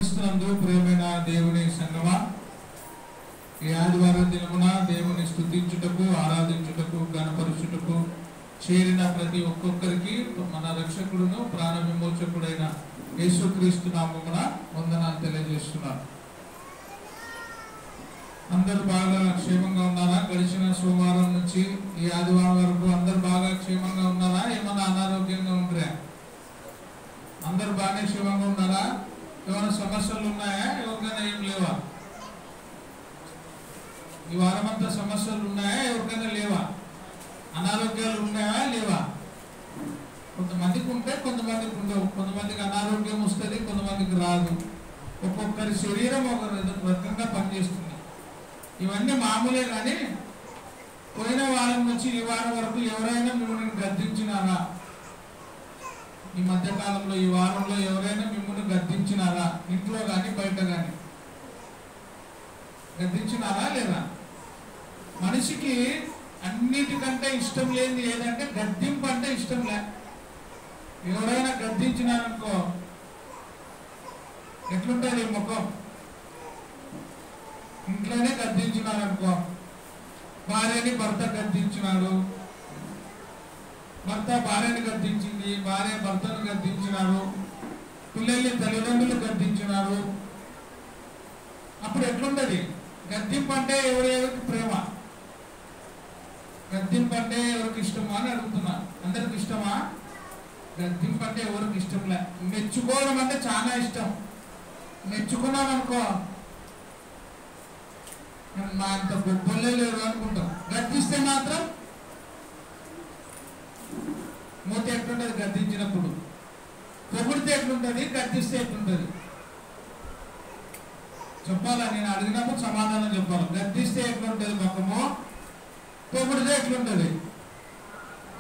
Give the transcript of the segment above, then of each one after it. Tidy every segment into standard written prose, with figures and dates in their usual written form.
ప్రియమైన దేవుని సంగమా, ఈ ఆదివారం దినమున దేవుని స్తుతించుటకు, ఆరాధించుటకు, గణపరుచుటకు చేరిన ప్రతి ఒక్కొక్కరికి మన రక్షకుడును ప్రాణ విమోచకుడైన యేసుక్రీస్తు నామమున వందనాలు తెలియజేస్తున్నారు. అందరు బాగా క్షేమంగా ఉన్నారా? గడిచిన సోమవారం నుంచి ఈ ఆదివారం వరకు అందరు బాగా క్షేమంగా ఉన్నారా? ఏమన్నా అనారోగ్యంగా ఉంటారా? అందరు బాగానే క్షేమంగా ఉన్నారా? ఏమైనా సమస్యలు ఉన్నాయా? ఎవరికైనా ఏం లేవా? ఈ వారం అంతా సమస్యలు ఉన్నాయా? ఎవరికైనా లేవా? అనారోగ్యాలు ఉన్నాయా? లేవా? కొంతమందికి ఉంటే కొంతమందికి ఉండవు. కొంతమందికి అనారోగ్యం వస్తుంది, కొంతమందికి రాదు. ఒక్కొక్కరి శరీరం ఒక రకంగా పనిచేస్తుంది. ఇవన్నీ మామూలే. కానీ పోయిన వారం నుంచి ఈ వారం వరకు ఎవరైనా మిమ్మల్ని గద్దించినారా? ఈ మధ్యకాలంలో ఈ వారంలో ఎవరైనా మిమ్మల్ని గద్దించినారా? ఇంట్లో కానీ బయట కానీ గద్దించినారా లేదా? మనిషికి అన్నిటికంటే ఇష్టం లేనిది ఏదంటే గద్దింపు అంటే ఇష్టం లే. ఎవరైనా గద్దించినారనుకో ఎట్లుంటుంది ముఖం? ఇంట్లోనే గద్దించినారనుకో, భార్యని భర్త గద్దించినాడు, భర్త భార్యని గద్దించింది, భార్య భర్తను గద్దించినారు, పిల్లల్ని తల్లిదండ్రులు గద్దించినారు. అప్పుడు ఎట్లుంటది? గద్దింపు అంటే ఎవరికి ప్రేమ? గద్దింపు అంటే ఎవరికి ఇష్టమా అని అడుగుతున్నా. అందరికి ఇష్టమా? గద్దింపు అంటే ఎవరికి ఇష్టంలే. మెచ్చుకోవడం అంటే చాలా ఇష్టం. మెచ్చుకున్నాం అనుకో, మా అంత గొప్పలే లేరు అనుకుంటాం. గద్దిస్తే మాత్రం మూత ఎట్లుంటది? గద్దించినప్పుడు పొగిడితే ఎట్లుంటది? గద్దిస్తే ఎట్లుంటది? చెప్పాలా? నేను అడిగినప్పుడు సమాధానం చెప్పాలి. గద్దిస్తే ఎట్లుంటది ముఖము? పొగిడితే ఎట్లుంటది?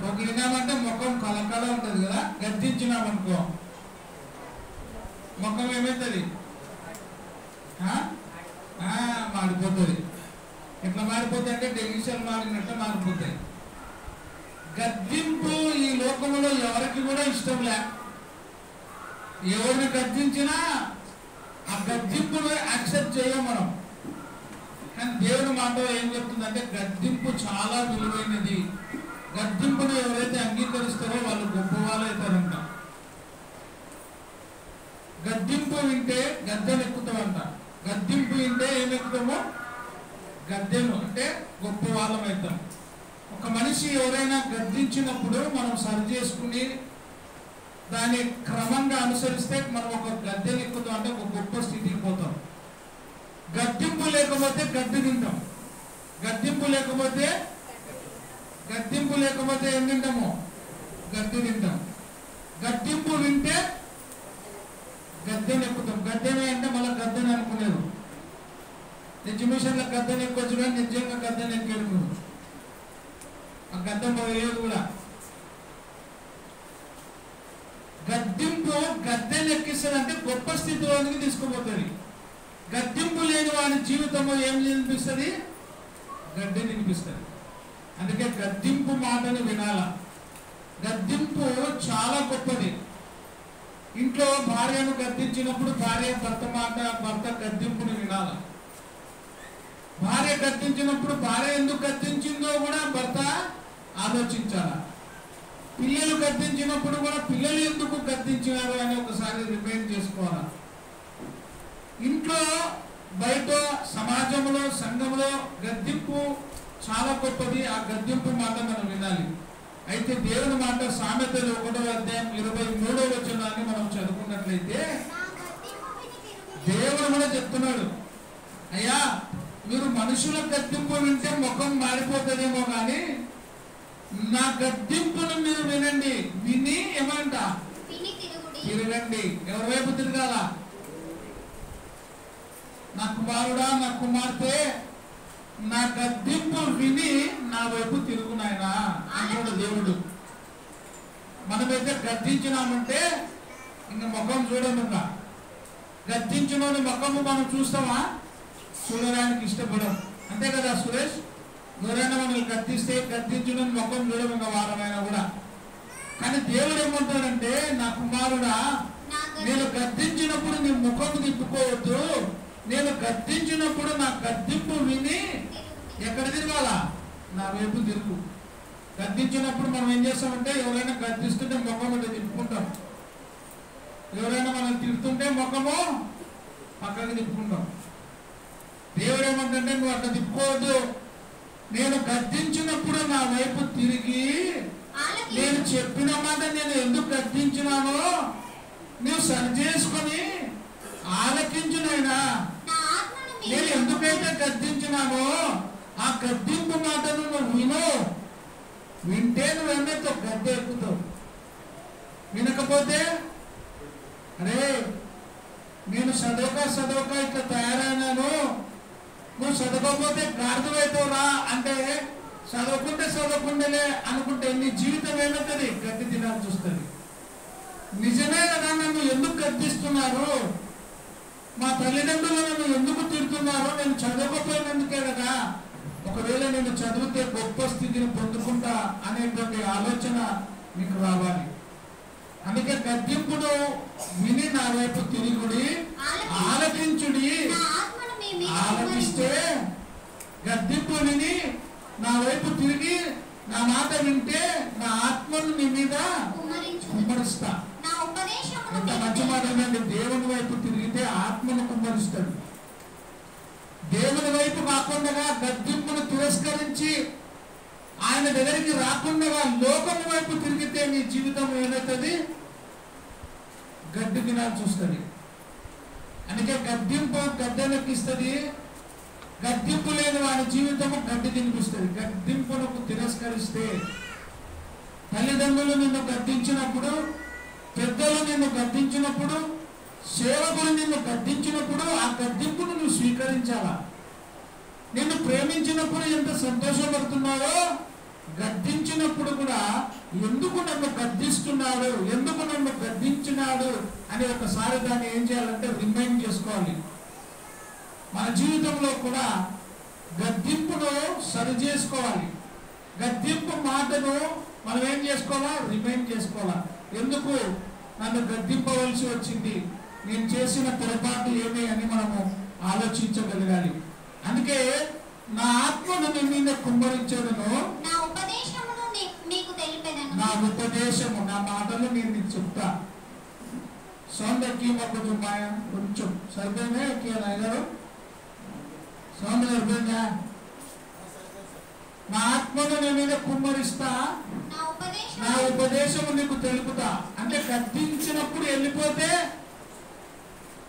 పొగిడినామంటే ముఖం కలకల ఉంటది కదా. గద్దించినామనుకో ముఖం ఏమవుతుంది? మాడిపోతుంది. ఎట్లా మారిపోతాయి అంటే డెలిషియల్ మాడినట్టు మారిపోతాయి. గద్దింపు ఈ లోకంలో ఎవరికి కూడా ఇష్టం లే. ఎవరిని గద్దించినా ఆ గద్దింపును యాక్సెప్ట్ చేయం మనం. కానీ దేవుని మాటలో ఏం చెప్తుందంటే గద్దింపు చాలా విలువైనది. గద్దింపును ఎవరైతే అంగీకరిస్తారో వాళ్ళు గొప్ప వాళ్ళు అవుతారంట. గద్దింపు వింటే గద్దెను ఎక్కుతామంట. గద్దింపు వింటే ఏమెక్కుతామో? గద్దెను అంటే గొప్ప వాళ్ళం అవుతాం. ఒక మనిషి ఎవరైనా గద్దించినప్పుడు మనం సరి చేసుకుని దాన్ని క్రమంగా అనుసరిస్తే మనం ఒక గద్దెను ఎక్కుతాం, అంటే ఒక గొప్ప స్థితికి పోతాం. గద్దింపు లేకపోతే గడ్డి తింటాం. గద్దింపు లేకపోతే ఏం తింటాము? గడ్డి తింటాం. గద్దింపు వింటే గద్దెని ఎక్కుతాం. గద్దెనే అంటే మళ్ళీ గద్దెని అనుకునేది. ఎగ్జిబిషన్లో గద్దెని ఎక్కొచ్చు, కానీ నిజంగా గద్దెని ఎక్కేది ఆ గద్దె పోయేది కూడా. గద్దింపు గద్దెని ఎక్కిస్తుందంటే గొప్ప స్థితిలోనికి తీసుకుపోతుంది. గద్దింపు లేని వాడి జీవితంలో ఏం వినిపిస్తుంది? గడ్డి వినిపిస్తుంది. అందుకే గద్దింపు మాటను వినాల. గద్దింపు చాలా గొప్పది. ఇంట్లో భార్యను గద్దించినప్పుడు భార్య భర్త గద్దింపుని వినాల. భార్య గద్దించినప్పుడు భార్య ఎందుకు గద్దించిందో కూడా భర్త ఆలోచించాల. పిల్లలు గద్దించినప్పుడు కూడా పిల్లలు ఎందుకు గద్దించినారు అని ఒకసారి రిమైండ్ చేసుకోవాలి. ఇంట్లో బయట సమాజంలో సంఘంలో గద్దింపు చాలా గొప్పది. ఆ గద్దింపు మాట మనం వినాలి. అయితే దేవుని మాట సామెతలు 1వ అధ్యాయం 23వ వచనాన్ని మనం చదువుకున్నట్లయితే దేవుడు కూడా చెప్తున్నాడు, అయ్యా మీరు మనుషుల గద్దింపు వింటే ముఖం మారిపోతుందేమో కానీ నా గద్దింపును మీరు వినండి. విని ఏమంట? తిరగండి. ఎవరి వైపు తిరగాల? నా కుమారుడా, నా కుమార్తె, నా గద్దింపు విని నా వైపు తిరుగునాయనా అంటాడు దేవుడు. మనమైతే గద్దించినామంటే ఇంకా ముఖం చూడముగా. గద్దించిన ముఖము మనం చూస్తామా? చూడడానికి ఇష్టపడం. అంతే కదా సురేష్? ఎవరైనా మనల్ని గద్దిస్తే గద్దించిన ముఖం చూడము వారమైనా కూడా. కానీ దేవుడు ఏమంటాడంటే, నా కుమారుడా, నేను గద్దించినప్పుడు నీ ముఖం తిప్పుకోవద్దు. నేను గద్దించినప్పుడు నా గద్దింపు విని ఎక్కడ తిరగాలా? నా వైపు తిరుగు. గద్దించినప్పుడు మనం ఏం చేస్తామంటే ఎవరైనా గద్దిస్తుంటే ముఖం ఇట్లా తిప్పుకుంటాం. ఎవరైనా మనం తిప్పుతుంటే ముఖము పక్కకి తిప్పుకుంటాం. దేవుడు ఏమంటే నువ్వు అట్లా తిప్పుకోవద్దు. నేను గద్దించినప్పుడు నా వైపు తిరిగి నేను చెప్పిన మాట నేను ఎందుకు గద్దించినానో నువ్వు సరి చేసుకొని ఆలకించునైనా. నేను ఎందుకైతే గద్దించినానో ఆ గద్దింపు మాటను నువ్వు విను. వింటే నువ్వు ఏమైతే గద్దె ఎక్కుతావు. వినకపోతే అరే నేను చదవక ఇట్లా తయారైనాను, నువ్వు చదవకపోతే గాడిదవుతావురా అంటే చదవకుండేలే అనుకుంటే నీ జీవితం ఏమవుతుంది? గడ్డి తినాల్సి వస్తుంది. నిజమే కదా, నన్ను ఎందుకు గద్దిస్తున్నారు, మా తల్లిదండ్రులు నన్ను ఎందుకు తిడుతున్నారు, నేను చదవకపోయినందుకే కదా. ఒకవేళ నేను చదివితే గొప్ప స్థితిని పొందుకుంటా అనేటువంటి ఆలోచన మీకు రావాలి. అందుకే గద్దింపును విని నా వైపు తిరుగుడి, ఆలకించుడి. ఆలకిస్తే గద్దింపు విని నా వైపు తిరిగి నా మాట వింటే నా ఆత్మను నీ మీద కుమ్మరిస్తా. ఎంత మంచి మాట ఏంటంటే దేవుని వైపు తిరిగితే ఆత్మను కుమ్మరిస్తాడు. దేవుని వైపు కాకుండా గద్దింపును తిరస్కరించి ఆయన దగ్గరికి రాకుండా లోకం వైపు తిరిగితే నీ జీవితం ఏమవుతుంది? గడ్డి తినాల్సి వస్తుంది. అందుకే గద్దింపు గడ్డెనెక్కిస్తుంది. గద్దింపు లేని వాడి జీవితము గడ్డి తినిపిస్తుంది. గద్దింపునకు తిరస్కరిస్తే తల్లిదండ్రులు నిన్ను గద్దించినప్పుడు, పెద్దలు నిన్ను గద్దించినప్పుడు, సేవకులు నిన్ను గద్దించినప్పుడు ఆ గద్దింపును నువ్వు స్వీకరించాలా. నిన్ను ప్రేమించినప్పుడు ఎంత సంతోషపడుతున్నావో గద్దించినప్పుడు కూడా ఎందుకు నన్ను గద్దిస్తున్నాడు, ఎందుకు నన్ను గద్దించినాడు అని ఒకసారి దాన్ని ఏం చేయాలంటే రిమైండ్ చేసుకోవాలి. మన జీవితంలో కూడా గద్దింపును సరి చేసుకోవాలి. గద్దింపు మాటను మనం ఏం చేసుకోవాలా? రిమైండ్ చేసుకోవాలా. ఎందుకు నన్ను గద్దింపవలసి వచ్చింది, నేను చేసిన పొరపాటు ఏమి అని మనము ఆలోచించగలగాలి. అందుకే నా ఆత్మను నీ మీద కుమ్మరించదును, నా ఉపదేశము నా మాటలు నేను నీకు చెప్తా. సౌందర్యం కొంచెం సరిపోయినా గారు సౌందర్యంగా నా ఆత్మను నీ మీద కుమ్మరిస్తా, నా ఉపదేశము నీకు తెలుపుతా. అంటే గద్దించినప్పుడు వెళ్ళిపోతే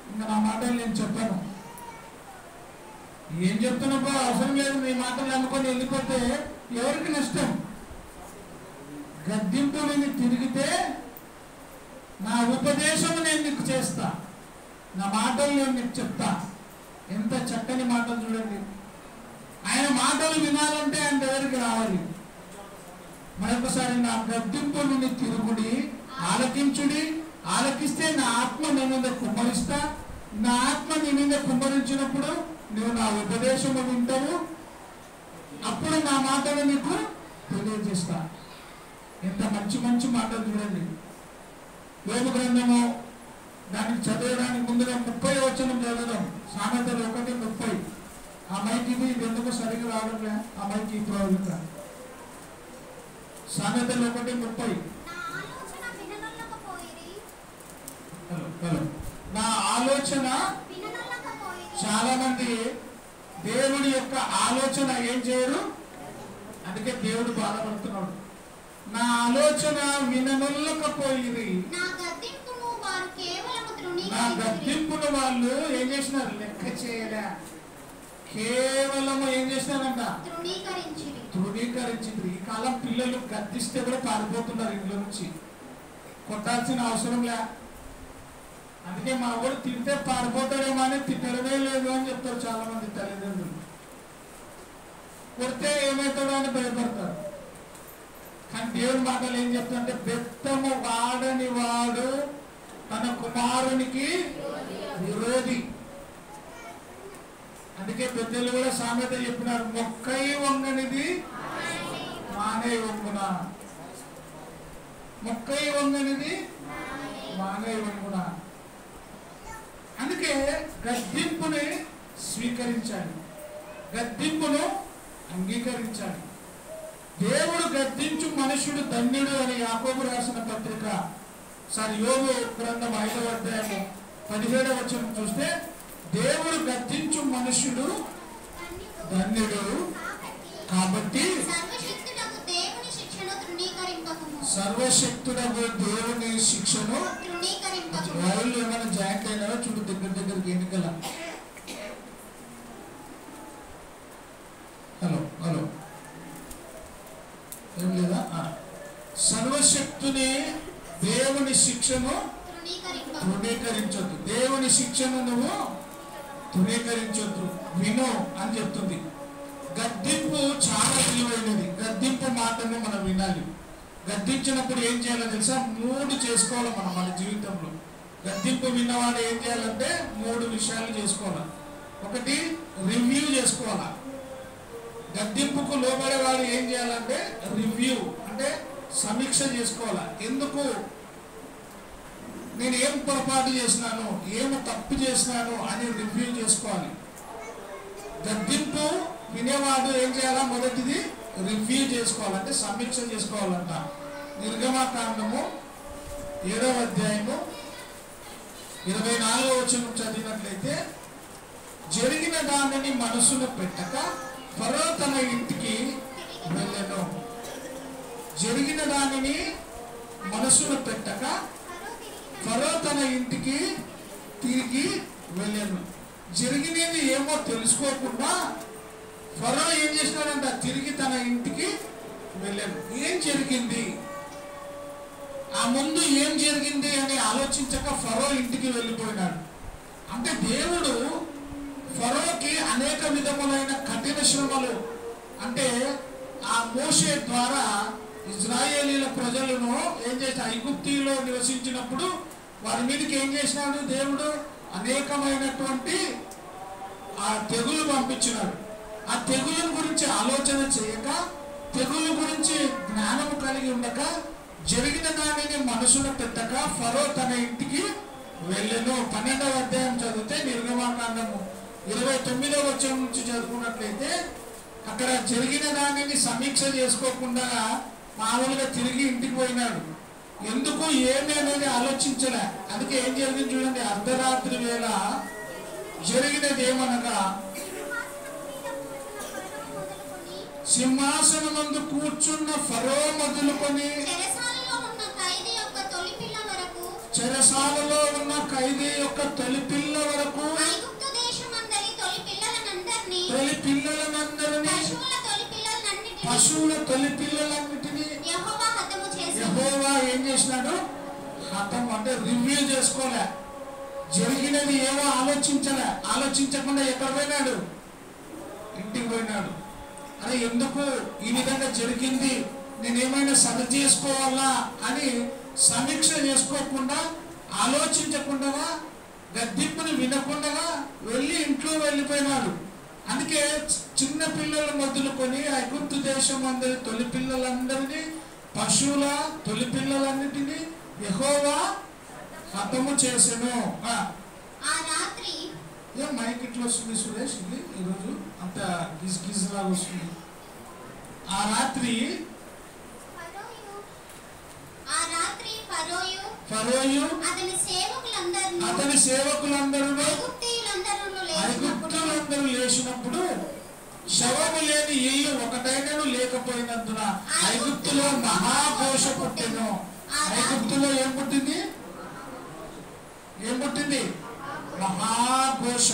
ఇంకా నా మాటలు నేను చెప్పాను. ఏం చెప్తున్నప్పుడు అవసరం లేదు, నీ మాటలు అనుకొని వెళ్ళిపోతే ఎవరికి నష్టం? గద్దింపు నేను తిరిగితే నా ఉపదేశము నేను నీకు చేస్తా, నా మాటలు నేను నీకు చెప్తా. ఎంత చక్కని మాటలు చూడండి. ఆయన మాటలు వినాలంటే ఆయన దగ్గరికి రావాలి. మరొకసారి నా గద్దింపు నుండి తిరుగుడి, ఆలకించుడి. ఆలకిస్తే నా ఆత్మ నీ మీద కుమ్మరిస్తా. నా ఆత్మ నీ మీద కుమ్మరించినప్పుడు నువ్వు నా ఉపదేశము వింటావు. అప్పుడు నా మాటలు నీకు తెలియజేస్తా. ఎంత మంచి మంచి మాటలు చూడండి. యోబు గ్రంథము దానికి చదవడానికి ముందుగా 30 వచనం చదవడం. సామెతలు 1:30. ఆ మైక్ ఇది ఎందుకు సరిగ్గా రావట్లే? ఆ మైక్ ఈ ప్రాబ్లం. సామెతలు 1:30. నా ఆలోచన, చాలా మంది దేవుడి యొక్క ఆలోచన ఏం చేయరు. అందుకే దేవుడు బాధపడుతున్నాడు. నా ఆలోచన విననొల్లకపోయిరి. నా గద్దింపును వాళ్ళు ఏం చేసినారు? లెక్క చేయలే. కేవలము ఏం చేసినారంట? తృణీకరించింది. ఈ కాలం పిల్లలు గద్దిస్తే కూడా పారిపోతున్నారు ఇంట్లో నుంచి. కొట్టాల్సిన అవసరం లే. అందుకే మా ఊరు తింటే పారిపోతాడేమో అని తిట్టడమే లేదు అని చెప్తారు చాలా మంది తల్లిదండ్రులు. కొడితే ఏమవుతాడో అని భయపడతారు. కానీ దేవుని మాటలు ఏం చెప్తారంటే బెత్తము వాడని వాడు తన కుమారునికి విరోధి. అందుకే పెద్దలు కూడా సామెత చెప్పినారు, మొక్కై వంగనిది మానై వంగున. మొక్కై వంగనిది మానై వంగున. అందుకే గద్దింపుని స్వీకరించాలి, గద్దింపును అంగీకరించాలి. దేవుడు గద్దించు మనుషుడు ధన్యుడు అని యాకోబు రాసిన పత్రిక యోబు గ్రంథం 5వ అధ్యాయము 17వ వచనం చూస్తే, దేవుడు గద్దించు మనుషుడు ధన్యుడు కాబట్టి సర్వశక్తుడగు దేవుని శిక్షను వాళ్ళు ఏమైనా జాయింట్ అయినారో చూడు, దగ్గరికి ఎన్నికల. హలో హలో ఏం లేదా? సర్వశక్తుని దేవుని శిక్షను తృణీకరించొద్దు. దేవుని శిక్షను నువ్వు తృణీకరించొద్దు, విను అని చెప్తుంది. గద్దింపు చాలా విలువైనది. గద్దింపు మాటను మనం వినాలి. గద్దించినప్పుడు ఏం చేయాలో తెలుసా? 3 చేసుకోవాలి మనం మన జీవితంలో. గద్దింపు విన్నవాడు ఏం చేయాలంటే 3 విషయాలు చేసుకోవాలి. ఒకటి, రివ్యూ చేసుకోవాలా. గద్దింపుకు లోబడేవాడు ఏం చేయాలంటే రివ్యూ అంటే సమీక్ష చేసుకోవాలా. ఎందుకు నేను ఏం పొరపాటు చేసినాను, ఏమి తప్పు చేసినాను అని రివ్యూ చేసుకోవాలి. గద్దింపు వినేవాడు ఏం చేయాలా? మొదటిది రివ్యూ చేసుకోవాలంటే సమీక్ష చేసుకోవాలంట. నిర్గమకాండము 7వ అధ్యాయము 24వ వచనం చదివినట్లయితే, జరిగిన దానిని మనసును పెట్టక ఫరో తన ఇంటికి వెళ్ళెను. జరిగిన దానిని మనసును పెట్టక ఫరో తన ఇంటికి తిరిగి వెళ్ళాను. జరిగినది ఏమో తెలుసుకోకుండా ఫరో ఏం చేసినాడంట? తిరిగి తన ఇంటికి వెళ్ళాను. ఏం జరిగింది, ఆ ముందు ఏం జరిగింది అని ఆలోచించక ఫరో ఇంటికి వెళ్ళిపోయినాడు. అంటే దేవుడు ఫరోకి అనేక విధములైన కఠిన శ్రమలు, అంటే ఆ మోషే ద్వారా ఇజ్రాయేలీల ప్రజలను ఏం చేసి ఐగుప్తిలో నివసించినప్పుడు వారి మీదకి ఏం చేసినాడు? దేవుడు అనేకమైనటువంటి ఆ తెగులు పంపించినాడు. ఆ తెగుల గురించి ఆలోచన చేయక, తెగుల గురించి జ్ఞానము కలిగి ఉండక, జరిగిన దానిని మనసులో పెట్టక ఫరో తన ఇంటికి వెళ్ళెను. 12వ అధ్యాయం చదివితే నిర్గమకాండము 29వ వచనం నుంచి చదువుకున్నట్లయితే, అక్కడ జరిగిన దానిని సమీక్ష చేసుకోకుండా మామూలుగా తిరిగి ఇంటికి పోయినాడు. ఎందుకు ఏమి అనేది ఆలోచించలే. అందుకే ఏం జరిగింది చూడండి. అర్ధరాత్రి వేళ జరిగినది ఏమనగా, సింహాసనమందు కూర్చున్న ఫరో మొదలుకొని చెరసాలలో ఉన్న ఖైదీ యొక్క తొలి పిల్ల వరకు తొలి పిల్లలనందరినీ, పశువుల తొలి పిల్లలన్నిటినీ యెహోవా ఏం చేసినాడు? హతం అంటే రివ్యూ చేసుకోలే. జరిగినది ఏమో ఆలోచించకుండా ఎక్కడ పోయినాడు? ఇంటికి పోయినాడు. అరే ఎందుకు ఈ విధంగా జరిగింది, నేనేమైనా సరి చేసుకోవాలా అని సమీక్ష చేసుకోకుండా, ఆలోచించకుండా, గద్దింపుని వినకుండా వెళ్ళి ఇంట్లో వెళ్ళిపోయినాడు. అందుకే చిన్న పిల్లలు మొదలుకొని ఐగుప్తు దేశం అందరి తొలి పిల్లలందరినీ, పశువుల తొలి పిల్లలన్నిటినీ యెహోవా హతము చేసెను. ఏం మైక్ ఇట్లా వస్తుంది సురేష్? ఇది ఈరోజు అంత గిజ్ లాగా వస్తుంది. ఆ రాత్రి ఫరోయు అతని సేవకులందరూ ఐగుప్తులందరూ లేచినప్పుడు శవము లేని ఇల్లు ఒకటైనను లేకపోయినందున ఐగుప్తులో మహాఘోష పుట్టెను. ఐగుప్తులో ఏం పుట్టింది? మహాఘోష,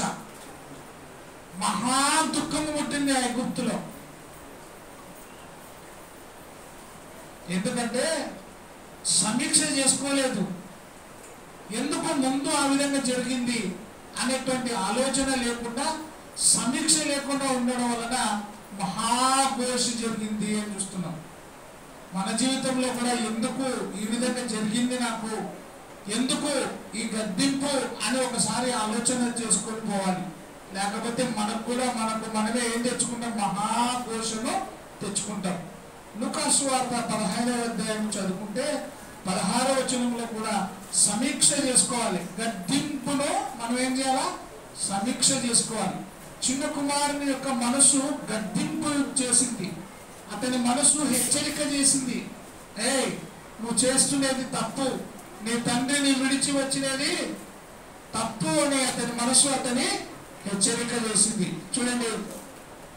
మహా దుఃఖము పుట్టింది ఐగుప్తులో. ఎందుకంటే సమీక్ష చేసుకోలేదు. ఎందుకు ముందు ఆ విధంగా జరిగింది అనేటువంటి ఆలోచన లేకుండా, సమీక్ష లేకుండా ఉండడం వలన మహాఘోష జరిగింది అని చూస్తున్నాం. మన జీవితంలో కూడా ఎందుకు ఈ విధంగా జరిగింది, నాకు ఎందుకు ఈ గద్దింపు అని ఒకసారి ఆలోచన చేసుకొని పోవాలి. లేకపోతే మనకు కూడా మనమే ఏం తెచ్చుకుంటాం? మహాఘోషను తెచ్చుకుంటాం. లూకా సువార్త 15వ అధ్యాయం చదువుకుంటే 16వ వచనంలో కూడా సమీక్ష చేసుకోవాలి. గద్దింపులో మనం ఏం చేయాలా? సమీక్ష చేసుకోవాలి. చిన్న కుమారుని యొక్క మనసు గద్దింపు చేసింది, అతని మనసు హెచ్చరిక చేసింది. నువ్వు చేస్తున్నది తప్పు, నీ తండ్రిని విడిచి వచ్చినది తప్పు అని అతని మనసు అతని హెచ్చరిక చేసింది. చూడండి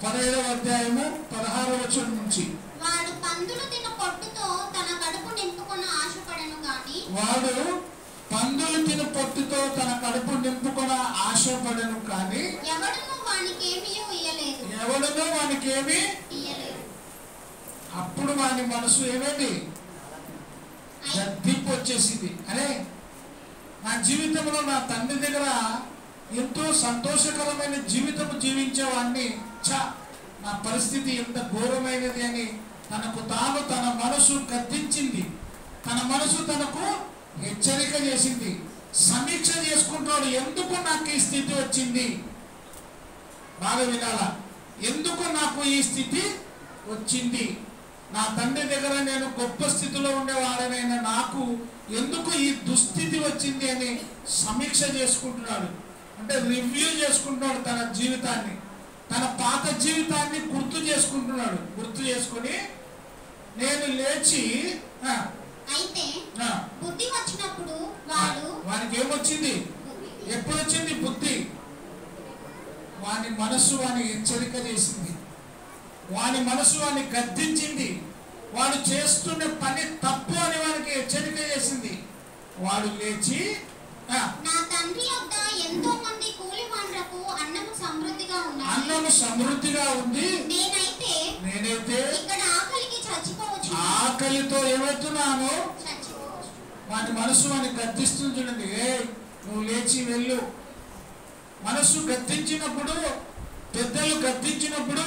15వ అధ్యాయము 16వ వచనం నుంచి. వాడు పందులు తిన పొట్టుతో తన కడుపు నింపుకొని ఆశపడను గాని ఆశపడను కానీ ఎవడును వానికేమీ ఇయ్యలేదు. అప్పుడు వాని మనసు ఏమైంది? గద్దింపు వచ్చేసింది. అరే, నా జీవితంలో నా తండ్రి దగ్గర ఎంతో సంతోషకరమైన జీవితం జీవించేవాడిని, నా పరిస్థితి ఎంత ఘోరమైనది అని తన మనసు గద్దించింది. తన మనసు తనకు హెచ్చరిక చేసింది. సమీక్ష చేసుకుంటాడు. ఎందుకు నాకు ఈ స్థితి వచ్చింది? బాగా వినాలా. ఎందుకు నాకు ఈ స్థితి వచ్చింది? నా తండ్రి దగ్గర నేను గొప్ప స్థితిలో ఉండేవాడనైనా నాకు ఎందుకు ఈ దుస్థితి వచ్చింది అని సమీక్ష చేసుకుంటున్నాడు. అంటే రివ్యూ చేసుకుంటున్నాడు. తన జీవితాన్ని, తన పాత జీవితాన్ని గుర్తు చేసుకుంటున్నాడు. గుర్తు చేసుకుని నేను లేచి అయితే బుద్ధి వచ్చినప్పుడు వానికి ఏమొచ్చింది? ఎప్పుడు వచ్చింది బుద్ధి? వాని మనసు వాని హెచ్చరిక చేసింది. వాని మనసు వాని గద్దించింది. వాడు చేస్తున్న పని తప్పు అని వానికి హెచ్చరిక చేసింది. వాడు లేచి నా తండ్రి యొద్ద ఎంతో మంది కూలివాండ్రకు అన్నము సమృద్ధిగా ఉంది, నేనైతే ఇక్కడ ఆకలికి చచ్చిపోవచ్చు, ఆకలితో ఏమవుతున్నాను? వాని మనసు వాని గద్దిస్తుంది. చూడండి, నువ్వు లేచి వెళ్ళు. మనసు గద్దించినప్పుడు, పెద్దలు గద్దించినప్పుడు,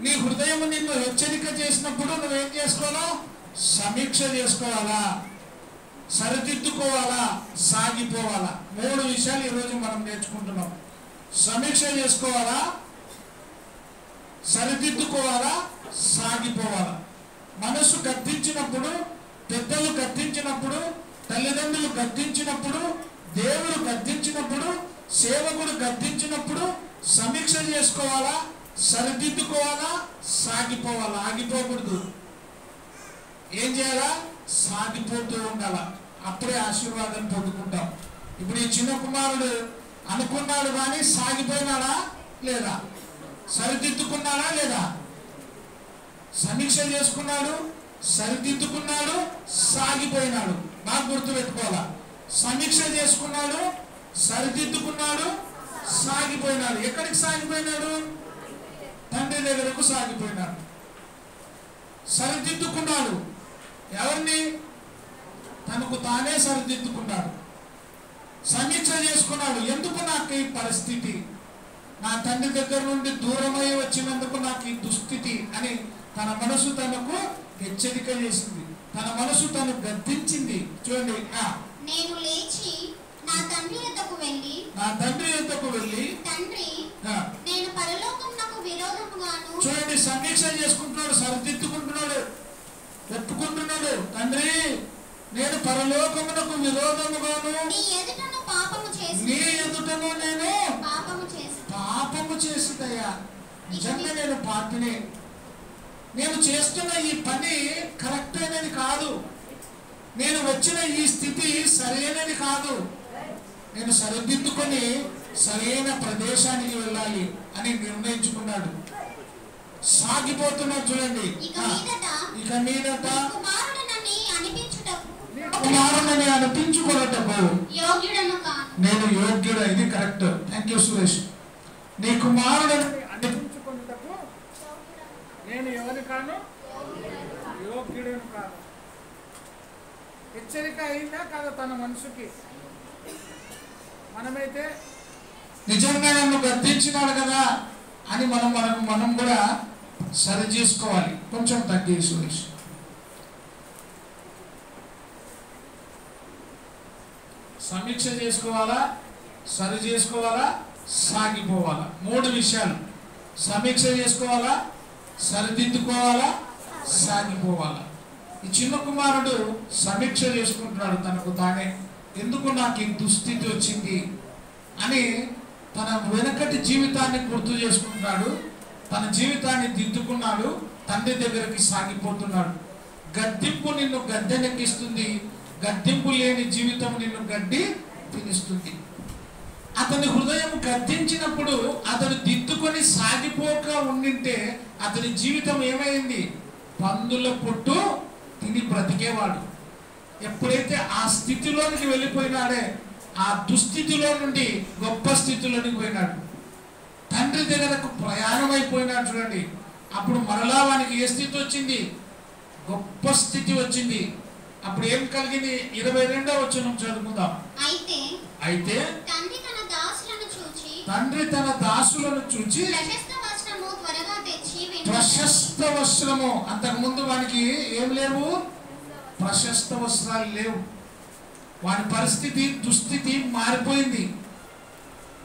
నీ హృదయం నిన్ను హెచ్చరిక చేసినప్పుడు నువ్వేం చేసుకోవాలా? సమీక్ష చేసుకోవాలా, సరిదిద్దుకోవాలా, సాగిపోవాలా. 3 విషయాలు ఈరోజు మనం నేర్చుకుంటున్నాం. సమీక్ష చేసుకోవాలా, సరిదిద్దుకోవాలా, సాగిపోవాలా. మనసు గద్దించినప్పుడు, పెద్దలు గద్దించినప్పుడు, తల్లిదండ్రులు గద్దించినప్పుడు, దేవుడు గద్దించినప్పుడు, సేవకుడు గద్దించినప్పుడు సమీక్ష చేసుకోవాలా, సరిదిద్దుకోవాలా, సాగిపోవాలా. ఆగిపోకూడదు. ఏం చేయాలా? సాగిపోతూ ఉండాలా. అప్పుడే ఆశీర్వాదం పొందుకుంటాం. ఇప్పుడు ఈ చిన్న కుమారుడు అనుకున్నాడు కానీ సాగిపోయినాడా లేదా? సరిదిద్దుకున్నాడా లేదా? సమీక్ష చేసుకున్నాడు, సరిదిద్దుకున్నాడు, సాగిపోయినాడు. బాగా గుర్తుపెట్టుకోవాలా. సమీక్ష చేసుకున్నాడు, సరిదిద్దుకున్నాడు, సాగిపోయినాడు. ఎక్కడికి సాగిపోయినాడు? తండ్రి దగ్గరకు సాగిపోయినాడు. సరిదిద్దుకున్నాడు. ఎవరిని? తనకు తానే సరిదిద్దుకున్నాడు. సమీక్ష చేసుకున్నాడు. ఎందుకు నాకు ఈ పరిస్థితి? నా తండ్రి దగ్గర నుండి దూరమై వచ్చినందుకు నాకు ఈ దుస్థితి అని తన మనసు తనకు హెచ్చరిక చేసింది. తన మనసు తను గద్దించింది. చూడండి, నేను లేచి నా తండ్రి యొద్దకు వెళ్ళి తండ్రి, నేను పరలోకమునకు విరోధముగాను. చూడండి, సమీక్ష చేసుకుంటున్నాడు, సరిదిద్దుకుంటున్నాడు, ఒప్పుకుంటున్నాడు. తండ్రి, నేను పరలోకమునకు విరోధముగాను నీ ఎదుటను నేను పాపము చేసిదయ్యా. నిజంగా నేను పాపినే. నేను చేస్తున్న ఈ పని కరెక్ట్ అయినది కాదు. నేను వచ్చిన ఈ స్థితి సరైనది కాదు. నేను సరిదిద్దుకొని సరైన ప్రదేశానికి వెళ్ళాలి అని నిర్ణయించుకున్నాడు. సాగిపోతున్నాడు. చూడండి, ఇక మీదట కుమారుడని అనిపించుకున్నటకు నేను యోగ్యుడు. ఇది కరెక్ట్. Thank you Suresh. నీ కుమారుడని అనిపించుకున్నటకు నేను ఎవరు కాను? యోగ్యుడను కాను. హెచ్చరిక అయిందా కాదు తన మనసుకి? మనమైతే నిజంగా నన్ను గద్దించినాడు కదా అని మనం కూడా సరి చేసుకోవాలి. కొంచెం తగ్గి సురేష్. సమీక్ష చేసుకోవాలా, సరి చేసుకోవాలా, సాగిపోవాలా. 3 విషయాలు. సమీక్ష చేసుకోవాలా, సరిదిద్దుకోవాలా, సాగిపోవాలా. ఈ చిన్న కుమారుడు సమీక్ష చేసుకుంటున్నాడు తనకు తానే, ఎందుకు నాకు ఈ దుస్థితి వచ్చింది అని తన వెనకటి జీవితాన్ని గుర్తు చేసుకుంటున్నాడు. తన జీవితాన్ని దిద్దుకున్నాడు, తండ్రి దగ్గరికి సాగిపోతున్నాడు. గద్దింపు నిన్ను గద్దెనెక్కిస్తుంది, గద్దింపు లేని జీవితం నిన్ను గడ్డి తినిస్తుంది. అతని హృదయం గద్దించినప్పుడు అతను దిద్దుకొని సాగిపోక ఉండింటే అతని జీవితం ఏమైంది? పందుల పొట్టు తిని బ్రతికేవాడు. ఎప్పుడైతే ఆ స్థితిలోనికి వెళ్ళిపోయినాడే, ఆ దుస్థితిలో నుండి గొప్ప స్థితిలోనికి పోయినాడు. తండ్రి దగ్గరకు ప్రయాణం అయిపోయినాడు. చూడండి, అప్పుడు మరలా వానికి ఏ స్థితి వచ్చింది? గొప్ప స్థితి వచ్చింది. అప్పుడు ఏం కలిగింది? 22వ వచనం చదువుకుందాం. అయితే తండ్రి తన దాసులను చూచి ప్రశస్త వస్త్రము, అంతకుముందు వానికి ఏం లేవు? ప్రశస్త వస్త్రాలు లేవు. వాడి పరిస్థితి, దుస్థితి మారిపోయింది.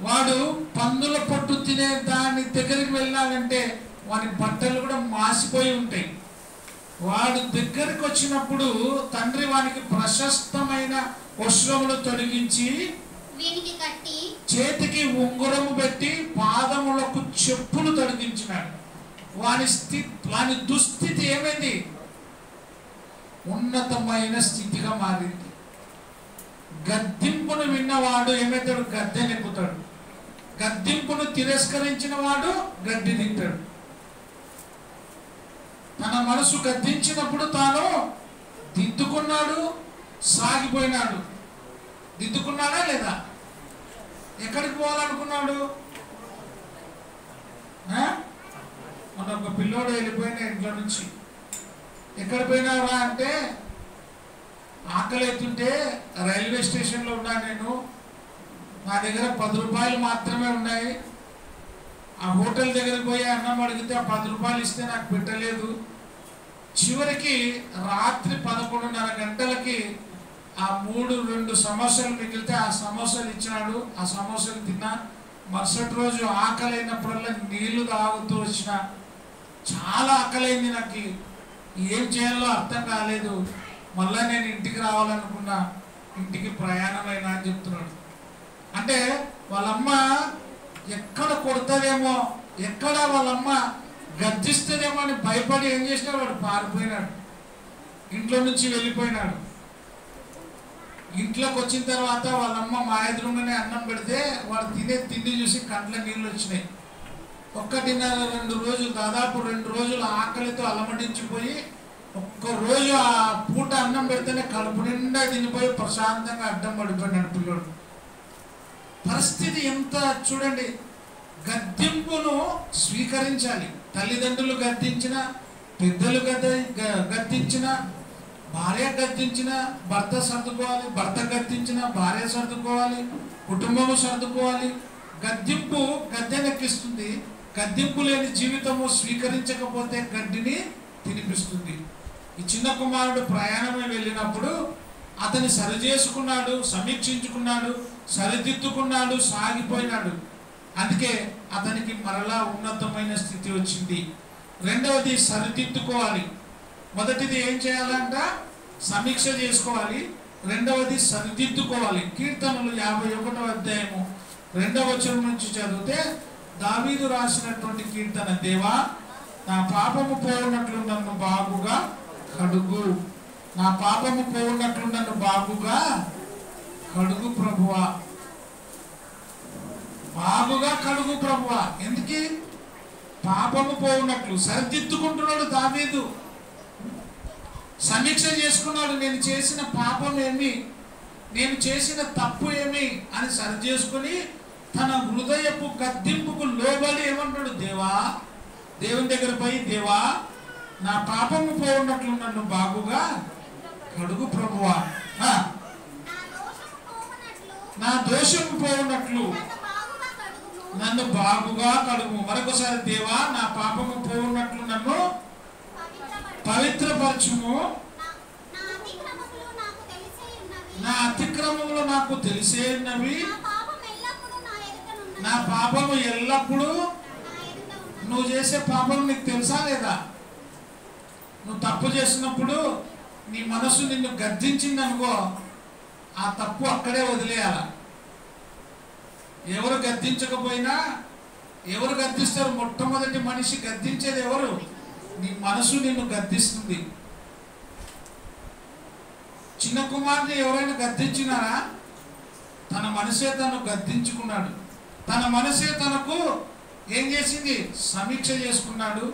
వాడు పందుల పొట్టు తినే దాని దగ్గరికి వెళ్ళాలంటే వాడి బట్టలు కూడా మాసిపోయి ఉంటాయి. వాడు దగ్గరికి వచ్చినప్పుడు తండ్రి వానికి ప్రశస్తమైన వస్త్రములు తొలగించి చేతికి ఉంగరము పెట్టి పాదములకు చెప్పులు తొలగించినాడు. వాని దుస్థితి ఏమైంది? ఉన్నతమైన స్థితిగా మారింది. గద్దింపును విన్నవాడు ఏమైతాడు? గద్దెనెక్కుతాడు. గద్దింపును తిరస్కరించిన వాడు గడ్డి తింటాడు. తన మనసు గద్దించినప్పుడు తాను దిద్దుకున్నాడు, సాగిపోయినాడు. దిద్దుకున్నాడా లేదా? ఎక్కడికి పోవాలనుకున్నాడు? మన ఒక పిల్లోడు వెళ్ళిపోయిన ఇంట్లో నుంచి. ఎక్కడ పోయినావా అంటే, ఆకలి అవుతుంటే రైల్వే స్టేషన్లో ఉన్నా నేను, నా దగ్గర 10 రూపాయలు మాత్రమే ఉన్నాయి. ఆ హోటల్ దగ్గరికి పోయి అన్నం అడిగితే ఆ 10 రూపాయలు ఇస్తే నాకు పెట్టలేదు. చివరికి రాత్రి 11:30 గంటలకి ఆ 2 సమోసాలు మిగిలితే ఆ సమోసాలు ఇచ్చినాడు. ఆ సమోసాలు తిన్నా. మరుసటి రోజు ఆకలి అయినప్పుడల్లా నీళ్లు తాగుతూ వచ్చిన. చాలా ఆకలైంది నాకు, ఏం చేయాలో అర్థం కాలేదు. మళ్ళా నేను ఇంటికి రావాలనుకున్నా, ఇంటికి ప్రయాణమైనా అని చెప్తున్నాడు. అంటే వాళ్ళమ్మ ఎక్కడ కొడతాదేమో, ఎక్కడ వాళ్ళమ్మ గర్జిస్తుందేమో అని భయపడి ఏం చేసినాడు? వాడు పారిపోయినాడు, ఇంట్లో నుంచి వెళ్ళిపోయినాడు. ఇంట్లోకి వచ్చిన తర్వాత వాళ్ళమ్మ మా ఎదురుగానే అన్నం పెడితే వాడు తినే తిండి చూసి కంట్లో నీళ్ళు వచ్చినాయి. 1.5-2 రోజులు, దాదాపు 2 రోజులు ఆకలితో అలమటించిపోయి, ఒక్కరోజు ఆ పూట అన్నం పెడితేనే కడుపు నిండా తినిపోయి ప్రశాంతంగా అడ్డం పడిపోయినాడు పిల్లోడు. పరిస్థితి ఎంత చూడండి. గద్దింపును స్వీకరించాలి. తల్లిదండ్రులు గద్దించిన, పెద్దలు గద్దించిన, భార్య గద్దించిన భర్త సర్దుకోవాలి, భర్త గద్దించిన భార్య సర్దుకోవాలి, కుటుంబము సర్దుకోవాలి. గద్దింపు గద్దెనెక్కిస్తుంది. గద్దింపు లేని జీవితము స్వీకరించకపోతే గడ్డిని తినిపిస్తుంది. ఈ చిన్న కుమారుడు ప్రయాణమే వెళ్ళినప్పుడు అతన్ని సరిచేసుకున్నాడు, సమీక్షించుకున్నాడు, సరిదిద్దుకున్నాడు, సాగిపోయినాడు. అందుకే అతనికి మరలా ఉన్నతమైన స్థితి వచ్చింది. రెండవది సరిదిద్దుకోవాలి. మొదటిది ఏం చేయాలంట? సమీక్ష చేసుకోవాలి. రెండవది సరిదిద్దుకోవాలి. కీర్తనలు 51వ అధ్యాయము 2వ వచనం నుంచి చదివితే దావీదు రాసినటువంటి కీర్తన, దేవా నా పాపము పోవునట్లు నన్ను బాగుగా కడుగు, నా పాపము పోవునట్లు నన్ను బాగుగా కడుగు ప్రభువా, బాగుగా కడుగు ప్రభువా. ఎందుకు? పాపము పోవునట్లు సరిదిద్దుకుంటున్నాడు దావీదు. సమీక్ష చేసుకున్నాడు. నేను చేసిన పాపం ఏమి, నేను చేసిన తప్పు ఏమి అని సరి చేసుకుని తన హృదయపు గద్దింపుకు లోబడి ఏమంటాడు? దేవా, దేవుని దగ్గర పోయి, దేవా నా పాపము పోవునట్లు నన్ను బాగుగా కడుగు ప్రభువా, నా దోషము పోవునట్లు నన్ను బాగుగా కడుగు. మరొకసారి, దేవా నా పాపము పోవునట్లు నన్ను పవిత్రపరచుము, నా అతిక్రమములు నాకు తెలిసే ఉన్నవి, నా పాపము ఎల్లప్పుడూ. నువ్వు చేసే పాపం నీకు తెలుసా లేదా? నువ్వు తప్పు చేసినప్పుడు నీ మనసు నిన్ను గద్దించింది అనుకో, ఆ తప్పు అక్కడే వదిలేయాల. ఎవరు గద్దించకపోయినా, ఎవరు గద్దిస్తారు? మొట్టమొదటి మనిషి గద్దించేది ఎవరు? నీ మనసు నిన్ను గద్దిస్తుంది. చిన్న కుమారుని ఎవరైనా గద్దించినారా? తన మనసే తను గద్దించుకున్నాడు. తన మనసే తనకు ఏం చేసింది? సమీక్ష చేసుకున్నాడు,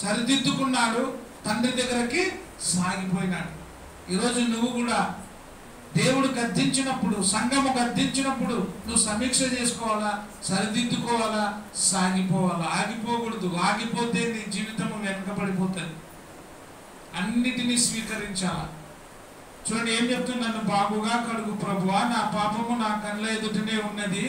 సరిదిద్దుకున్నాడు, తండ్రి దగ్గరకి సాగిపోయినాడు. ఈరోజు నువ్వు కూడా దేవుడు గద్దించినప్పుడు, సంఘము గద్దించినప్పుడు నువ్వు సమీక్ష చేసుకోవాలా, సరిదిద్దుకోవాలా, సాగిపోవాలా. ఆగిపోకూడదు. ఆగిపోతే నీ జీవితం వెనకబడిపోతుంది. అన్నిటినీ స్వీకరించాలా. చూడండి ఏం చెప్తున్నాను, బాబుగా కడుగు ప్రభువా, నా పాపము నా కళ్ళ ఎదుటనే ఉన్నది.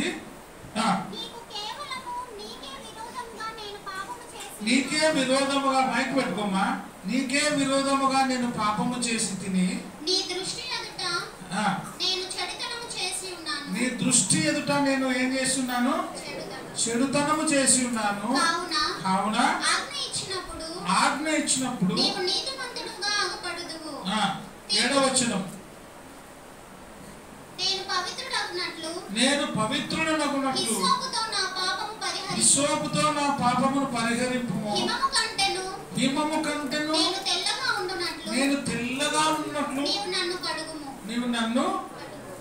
నీకే విరోధముగా, మైక్ పెట్టుకోమా, నీకే విరోధముగా నేను పాపము చేసి తిని నీ దృష్టి ఎదుట నేను ఏం చేస్తున్నాను? చెడుతనము చేసి ఉన్నాను. కావున ఆజ్ఞ ఇచ్చినప్పుడు 7వ వచనం, నేను పవిత్రుడనగునట్లు హిస్సోపుతో నా పాపమును పరిహరింపుము. హిమము కంటెను నేను తెల్లగా ఉన్నట్లు నీవు నన్ను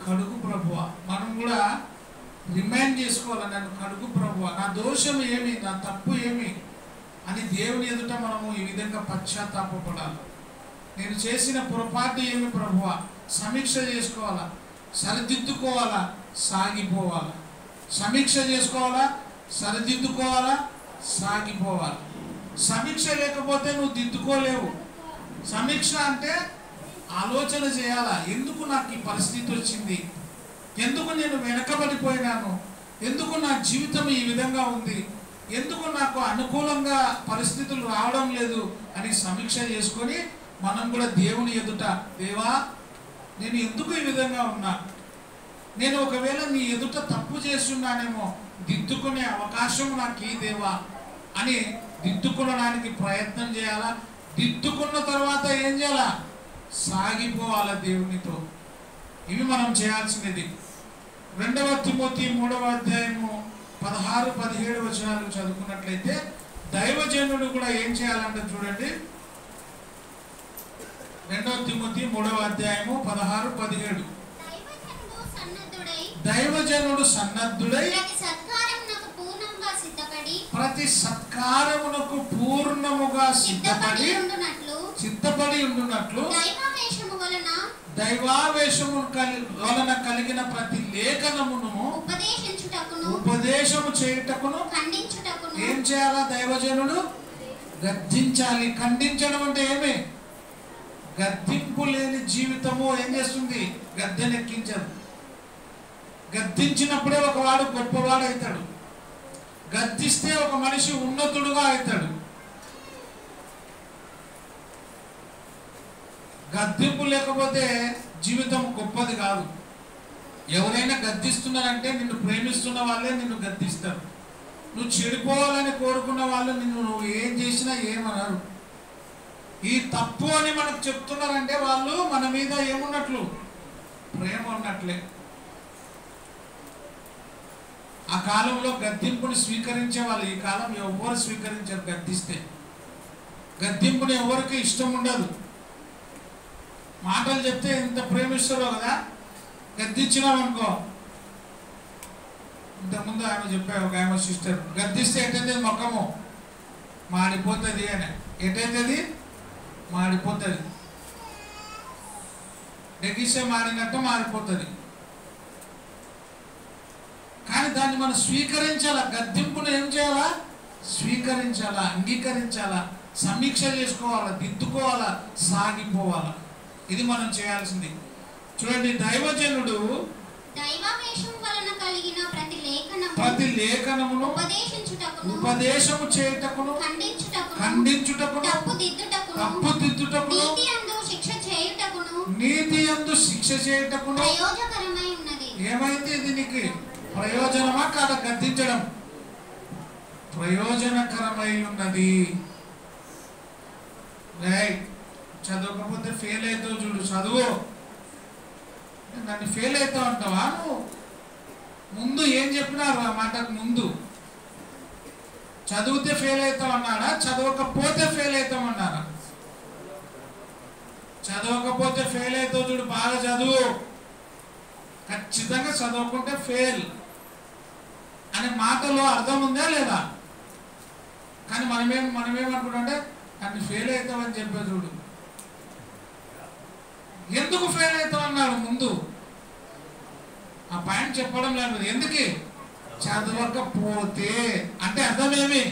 కడుగు ప్రభువా. మనం కూడా రిమైండ్ చేసుకోవాలి, నన్ను కడుగు ప్రభువా, నా దోషం ఏమి, నా తప్పు ఏమి అని దేవుని ఎదుట మనము ఈ విధంగా పశ్చాత్తాపపడాలి. నేను చేసిన పొరపాటు ఏమి ప్రభువా, సమీక్ష చేసుకోవాలా, సరిదిద్దుకోవాలా, సాగిపోవాలా. సమీక్ష చేసుకోవాలా, సరిదిద్దుకోవాలా, సాగిపోవాలి. సమీక్ష లేకపోతే నువ్వు దిద్దుకోలేవు. సమీక్ష అంటే ఆలోచన చేయాలా, ఎందుకు నాకు ఈ పరిస్థితి వచ్చింది, ఎందుకు నేను వెనకబడిపోయినాను, ఎందుకు నా జీవితం ఈ విధంగా ఉంది, ఎందుకు నాకు అనుకూలంగా పరిస్థితులు రావడం లేదు అని సమీక్ష చేసుకొని మనం కూడా దేవుని ఎదుట, దేవా నేను ఎందుకు ఈ విధంగా ఉన్నా, నేను ఒకవేళ నీ ఎదుట తప్పు చేస్తున్నానేమో, దిద్దుకునే అవకాశం నాకు ఈ దేవా అని దిద్దుకునడానికి ప్రయత్నం చేయాలా. దిద్దుకున్న తర్వాత ఏం చేయాలా? సాగిపోవాలా దేవునితో. ఇవి మనం చేయాల్సినది. 2వ తిమోతి 3వ అధ్యాయము 16-17 వచనాలు చదువుకున్నట్లయితే దైవజనుడు కూడా ఏం చేయాలంటే చూడండి, 2వ తిమోతి 3వ అధ్యాయము 16-17. దైవజనుడు సన్నద్ధుడై ప్రతి సత్కారమునకు పూర్ణముగా సిద్ధపడి ఉండునట్లు దైవావేశము వలన కలిగిన ప్రతి లేఖనమును ఉపదేశము చేయుటకును ఏం చేయాలా? దైవజనుడు గద్దించాలి. ఖండించడం అంటే ఏమి? గద్దింపు లేని జీవితము ఏం చేస్తుంది? గద్దెనెక్కించదు. గద్దించినప్పుడే ఒకవాడు గొప్పవాడు అవుతాడు. గద్దిస్తే ఒక మనిషి ఉన్నతుడుగా అవుతాడు. గద్దింపు లేకపోతే జీవితం గొప్పది కాదు. ఎవరైనా గద్దిస్తున్నారంటే నిన్ను ప్రేమిస్తున్న వాళ్ళే నిన్ను గద్దిస్తారు. నువ్వు చెడిపోవాలని కోరుకున్న వాళ్ళు నువ్వు ఏం చేసినా ఏమన్నారు. ఈ తప్పు అని మనకు చెప్తున్నారంటే వాళ్ళు మన మీద ఏమున్నట్లు? ప్రేమ ఉన్నట్లే. ఆ కాలంలో గద్దింపుని స్వీకరించే వాళ్ళు, ఈ కాలం ఎవరు స్వీకరించారు? గద్దిస్తే గద్దింపుని ఎవరికి ఇష్టం ఉండదు. మాటలు చెప్తే ఎంత ప్రేమిస్తారో కదా. గద్దించినామనుకో, ఇంతకుముందు ఆమె చెప్పారు, ఒక ఆమె సిస్టర్, గద్దిస్తే ఎటైతే మొక్కము మాడిపోతుంది అని. ఎటైతుంది? మాడిపోతుంది. నెగిస్తే మాడినట్టు మారిపోతుంది. కానీ దాన్ని మనం స్వీకరించాలా. గద్దింపును ఏం చేయాలా? స్వీకరించాలా, అంగీకరించాలా, సమీక్ష చేసుకోవాలా, దిద్దుకోవాలా, సాగిపోవాలా. ఇది మనం చేయాల్సింది. చూడండి, దైవజనుడు ప్రతి లేఖనమును ఉపదేశము చేయుటకును ఖండించుటకును తప్పుదిద్దుటకును నీతి యందు శిక్ష చేయుటకును ఏమైంది? దీనికి ప్రయోజనమా కాదా? గద్దించడం ప్రయోజనకరమై ఉన్నది. చదవకపోతే ఫెయిల్ అవుతావు చూడు, చదువు. నన్ను ఫెయిల్ అవుతావు అంటావా నువ్వు? ముందు ఏం చెప్పినారు ఆ మాటకు ముందు? చదివితే ఫెయిల్ అవుతాం అన్నారా, చదవకపోతే ఫెయిల్ అవుతాం అన్నారా? చదవకపోతే ఫెయిల్ అవుతావు చూడు, బాగా చదువు. ఖచ్చితంగా చదవకుంటే ఫెయిల్ అనే మాటలో అర్థం ఉందా లేదా? కానీ మనమేమనుకుంటే అన్ని ఫెయిల్ అవుతామని చెప్పే చూడు. ఎందుకు ఫెయిల్ అవుతాం అన్నాడు ముందు? ఆ పాయింట్ చెప్పడం లేదు. ఎందుకు? చదవకపోతే అంటే అర్థమేమి?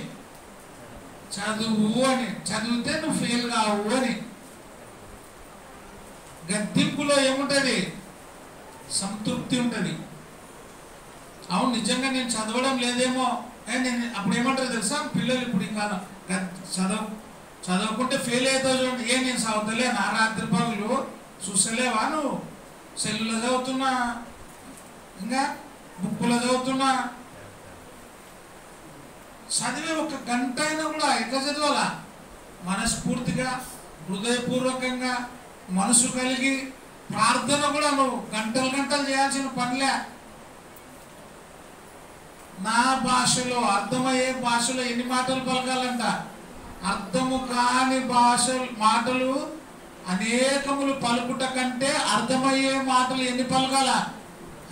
చదువు అని. చదివితే నువ్వు ఫెయిల్ కావు అని. గద్దింపులో ఏముంటది? సంతృప్తి ఉంటుంది. అవును, నిజంగా నేను చదవడం లేదేమో నేను అప్పుడు ఏమంటారు తెలుసా పిల్లలు? ఇప్పుడు ఇంకా చదవకుంటే ఫెయిల్ అవుతావు చూడండి. నేను చదువుతలే, నా రాత్రి పగులు చూసలేవా నువ్వు? సెల్లులో చదువుతున్నా, ఇంకా బుక్కులో చదువుతున్నా. చదివే ఒక గంట అయినా కూడా ఎట్లా చదవాలా? మనస్ఫూర్తిగా, హృదయపూర్వకంగా, మనసు కలిగి, ప్రార్థన కూడా నువ్వు గంటలు గంటలు చేయాల్సిన పనిలే. నా భాషలో, అర్థమయ్యే భాషలో ఎన్ని మాటలు పలకాలంట? అర్థము కాని మాటలు అనేకములు పలుకుట కంటే అర్థమయ్యే మాటలు ఎన్ని పలకాల?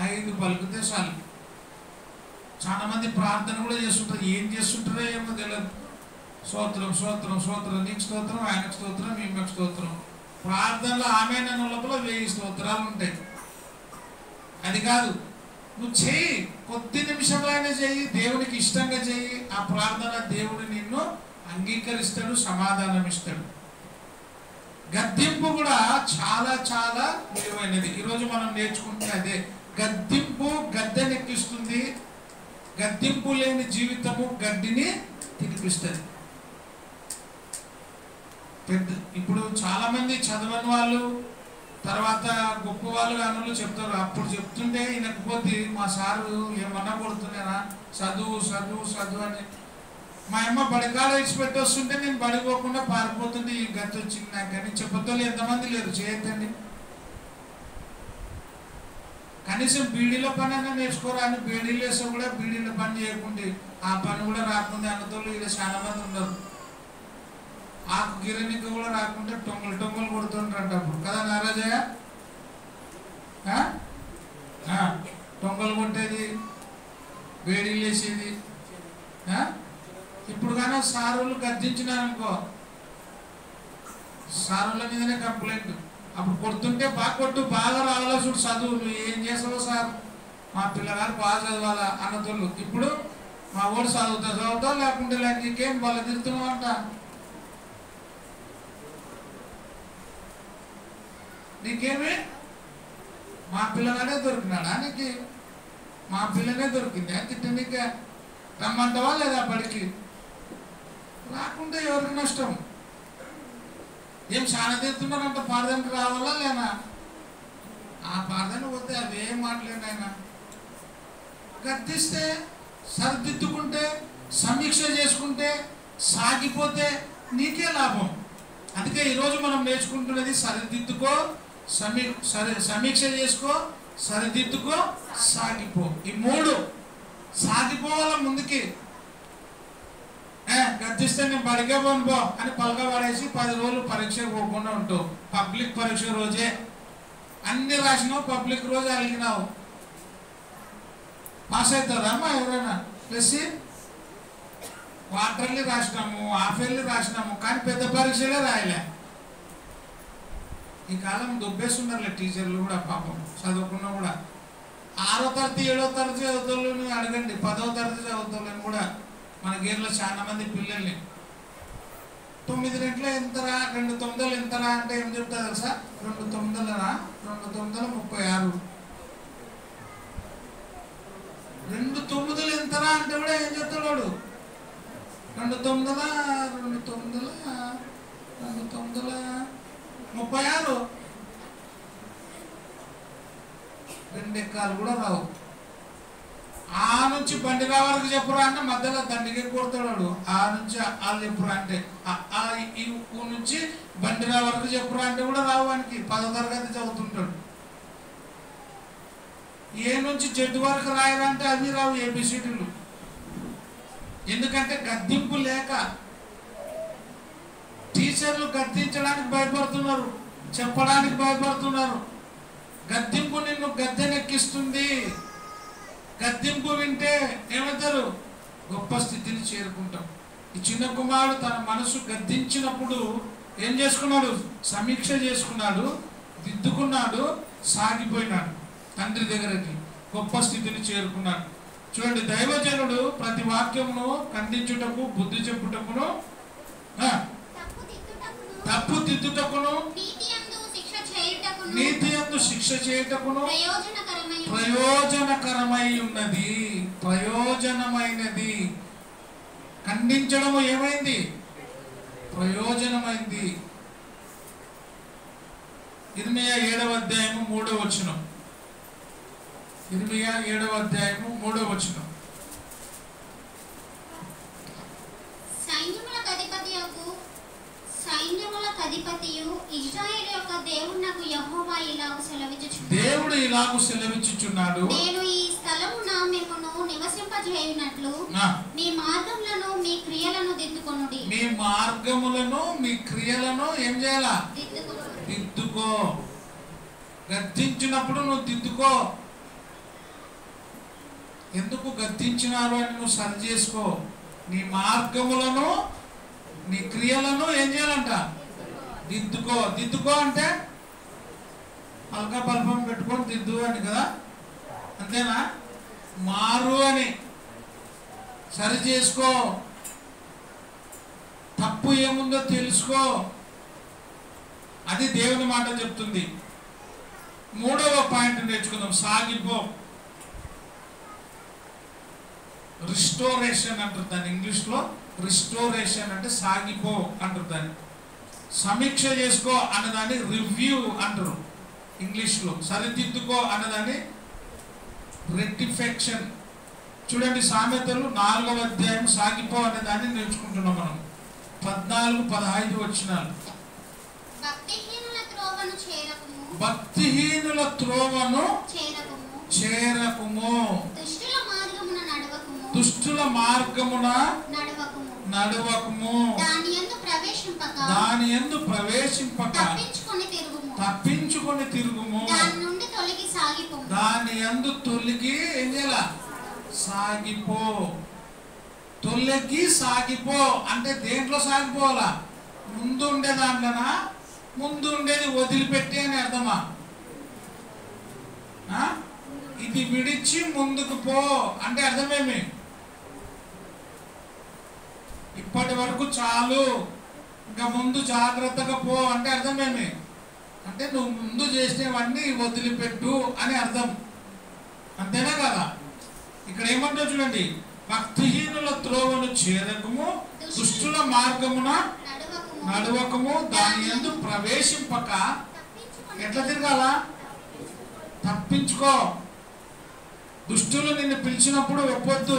5 పలుకుతే చాలు. చాలా మంది ప్రార్థన కూడా చేస్తుంటారు. ఏం చేస్తుంటారో ఏమో తెలియదు. స్తోత్రం స్తోత్రం స్తోత్రం, నీకు స్తోత్రం, ఆయనకు స్తోత్రం, ఈమెకు స్తోత్రం. ప్రార్థనలో ఆమె లోపల 1000 స్తోత్రాలు ఉంటాయి. అది కాదు, నువ్వు చెయ్యి, కొద్ది నిమిషంలోనే చెయ్యి, దేవునికి ఇష్టంగా చెయ్యి. ఆ ప్రార్థన దేవుడు నిన్ను అంగీకరిస్తాడు, సమాధానం ఇస్తాడు. గద్దింపు కూడా చాలా చాలా విలువైనది. ఈరోజు మనం నేర్చుకుంటే అదే. గద్దింపు గద్దెనెక్కిస్తుంది. గద్దింపు లేని జీవితము గడ్డిని తినిపిస్తుంది. ఇప్పుడు చాలా మంది చదవని వాళ్ళు, తర్వాత గొప్ప వాళ్ళు కాని చెప్తారు. అప్పుడు చెప్తుంటే వినకపోతే మా సారు ఏమన్నా కొడుతున్నారా, చదువు చదువు చదువు అని. మా అమ్మ బడికాడ ఇచ్చిపెట్టి వస్తుంటే నేను బడిపోకుండా పారిపోతుంది. ఈ గతి వచ్చింది నాకు. కానీ చెప్పొద్దు ఎంతమంది లేరు, చేయొద్దండి. కనీసం బీడీలో పని అయినా నేర్చుకోరా అని బీడీలు వేస్తే కూడా బీడీలో పని చేయకుండా ఆ పని కూడా రాకుండా అన్నతోళ్ళు ఇలా చాలా మంది ఉండరు. ఆకు గిరణికి కూడా రాకుంటే టొంగలు కొడుతుంటారంట అప్పుడు కదా నారాజయ్య? టొంగలు కొట్టేది, వేడీలు వేసేది. ఇప్పుడు కానీ సారులు గర్జించినారనుకో, సారుల మీదనే కంప్లైంట్. అప్పుడు కొడుతుంటే బాగా కొట్టు, బాగా రావాలా చూడు చదువు, నువ్వు ఏం చేసావు సార్, మా పిల్లగారు బాగా చదవాలా అన్నతోళ్ళు. ఇప్పుడు మా ఊరు చదువుతావు లేకుంటే నీకేం బల తిరుగుతున్నావు అంట. నీకేమి మా పిల్లగానే దొరికినాడా నీకు? మా పిల్లనే దొరికింది తిట్టనీకే రమ్మంటావా లేదా? బడికి రాకుంటే ఎవరికి నష్టం? ఏం చాలా తీరుతున్నారంట, పారదానికి రావాలా లేనా? ఆ పారదానికి పోతే అవేం మాటలేనాయన. గద్దిస్తే, సరిదిద్దుకుంటే, సమీక్ష చేసుకుంటే, సాగిపోతే నీకే లాభం. అందుకే ఈరోజు మనం నేర్చుకుంటున్నది సరిదిద్దుకో, సమీక్ష చేసుకో, సరిదిద్దుకో, సాగిపో. ఈ 3 సాగిపోవాలా ముందుకి. గద్దిస్తే నేను బడికే పోనుపో అని పలక పడేసి 10 రోజులు పరీక్ష పోకుండా ఉంటావు. పబ్లిక్ పరీక్ష రోజే అన్ని రాసినావు, పబ్లిక్ రోజు అలిగినావు, పాస్ అవుతుందా అమ్మా ఎవరైనా? ప్లస్ క్వార్టర్లీ రాసినాము, హాఫ్ ఇయర్లీ రాసినాము, కానీ పెద్ద పరీక్షలే రాయలే. ఈ కాలం దొబ్బేస్తున్నారులే టీచర్లు కూడా పాపం, చదువుకున్నా కూడా. 6వ తరగతి 7వ తరగతి చదువుతాను అడగండి, 10వ తరగతి చదువుతాను కూడా మన గేర్లో చాలా మంది పిల్లల్ని 9 గంటల ఎంతరా, 2 9లు ఎంతరా అంటే ఏం చెప్తా తెలుసా? 2 9రా, 2 9 36. 2 9లు ఎంతరా అంటే కూడా ఏం చెప్తాడు వాడు? 2 9 36. 2 ఎక్కాలు కూడా రావు. ఆ నుంచి బండిరా వరకు చెప్పురా అంటే మధ్యలో దండిగే కొడతాడు. ఆ నుంచి వాళ్ళు చెప్పురా అంటే ఈ ఊ నుంచి బండిరా వరకు చెప్పురా అంటే కూడా రావు వానికి. 10వ తరగతి చదువుతుంటాడు. ఏ నుంచి జడ్డు వరకు రాయాలంటే అవి రావు ఏబిసిడీలు. ఎందుకంటే గద్దింపు లేక. టీచర్లు గద్దించడానికి భయపడుతున్నారు, చెప్పడానికి భయపడుతున్నారు. గద్దింపు నిన్ను గద్దెనెక్కిస్తుంది. గద్దింపు వింటే ఏమంటారు? గొప్ప స్థితిని చేరుకుంటాం. ఈ చిన్న కుమారుడు తన మనసు గద్దించినప్పుడు ఏం చేసుకున్నాడు? సమీక్ష చేసుకున్నాడు, దిద్దుకున్నాడు, సాగిపోయినాడు తండ్రి దగ్గరికి. గొప్ప స్థితిని చేరుకున్నాడు. చూడండి, దైవజనుడు ప్రతి వాక్యమును ఖండించుటకు, బుద్ధి చెప్పుటకును, తప్పు దిద్దుటకును, నీతి యందు శిక్ష చేయుటకును ప్రయోజనకరమై ఉన్నది. ప్రయోజనమైనది. ఖండించడము ఏమైంది? ప్రయోజనమైంది. ఇర్మియా 7వ అధ్యాయము 3వ వచనం. ఇర్మియా 7వ అధ్యాయము 3వ వచనం. సైన్యములకు ఇశ్రాయేలు యొక్క దేవునకు యెహోవా ఇలాగు సెలవిచ్చుచున్నాడు. దేవుడు ఇలాగు సెలవిచ్చుచున్నాడు, నేను ఈ స్థలమున మిమ్మును నివసింపజేయునట్లు మీ మార్గములను మీ క్రియలను దిద్దుకొనుడి. మీ మార్గములను మీ క్రియలను ఏం చేయాలా? దిద్దుకో. గద్దించినప్పుడు నువ్వు దిద్దుకో. ఎందుకు గద్దించినారు అని నువ్వు సరి చేసుకో. నీ మార్గములను నీ క్రియలను ఏం చేయాలంట? దిద్దుకో. దిద్దుకో అంటే పలక బల్బం పెట్టుకొని దిద్దు అని కదా, అంతేనా? మారు అని, సరి చేసుకో, తప్పు ఏముందో తెలుసుకో. అది దేవుని మాట చెప్తుంది. 3వ పాయింట్ నేర్చుకుందాం. సాగిపో. రిస్టోరేషన్ అంటారు దాన్ని ఇంగ్లీష్లో. రిస్టోరేషన్ అంటే సాగిపో అంటారు దాన్ని. సమీక్ష చేసుకో అన్నదాన్ని రివ్యూ అంటారు ఇంగ్లీష్లో. సరిదిద్దుకో అన్నదాన్ని రెక్టిఫికేషన్. చూడండి, సామెతలు 4వ అధ్యాయం సాగిపో అనే దాన్ని నేర్చుకుంటున్నాం మనం. 14-15 వచనాలు. భక్తిహీనుల త్రోవను చేరకుము, దుష్టుల మార్గమున నడవకుము, దాని యందు ప్రవేశింపక తప్పించుకొని తిరుగుము, దాని యందు తొలగి ఏం చేయాల? సాగిపో. తొలగి సాగిపో అంటే దేంట్లో సాగిపోవాలా? ముందు ఉండే దాంట్లోనా? ముందు ఉండేది వదిలిపెట్టి అని అర్థమా? ఇది విడిచి ముందుకు పో అంటే అర్థమేమి? ఇప్పటి వరకు చాలు, ఇంకా ముందు జాగ్రత్తగా పో అంటే అర్థమేమి? అంటే నువ్వు ముందు చేసినవన్నీ వదిలిపెట్టు అని అర్థం. అంతేనా కదా? ఇక్కడ ఏమంటావు చూడండి, భక్తిహీనుల త్రోవను చేరకము, దుష్టుల మార్గమున నడవకము, దాని యందు ప్రవేశింపక. ఎట్లా తిరగాల? తప్పించుకో. దుష్టులు నిన్ను పిలిచినప్పుడు ఒప్పొద్దు,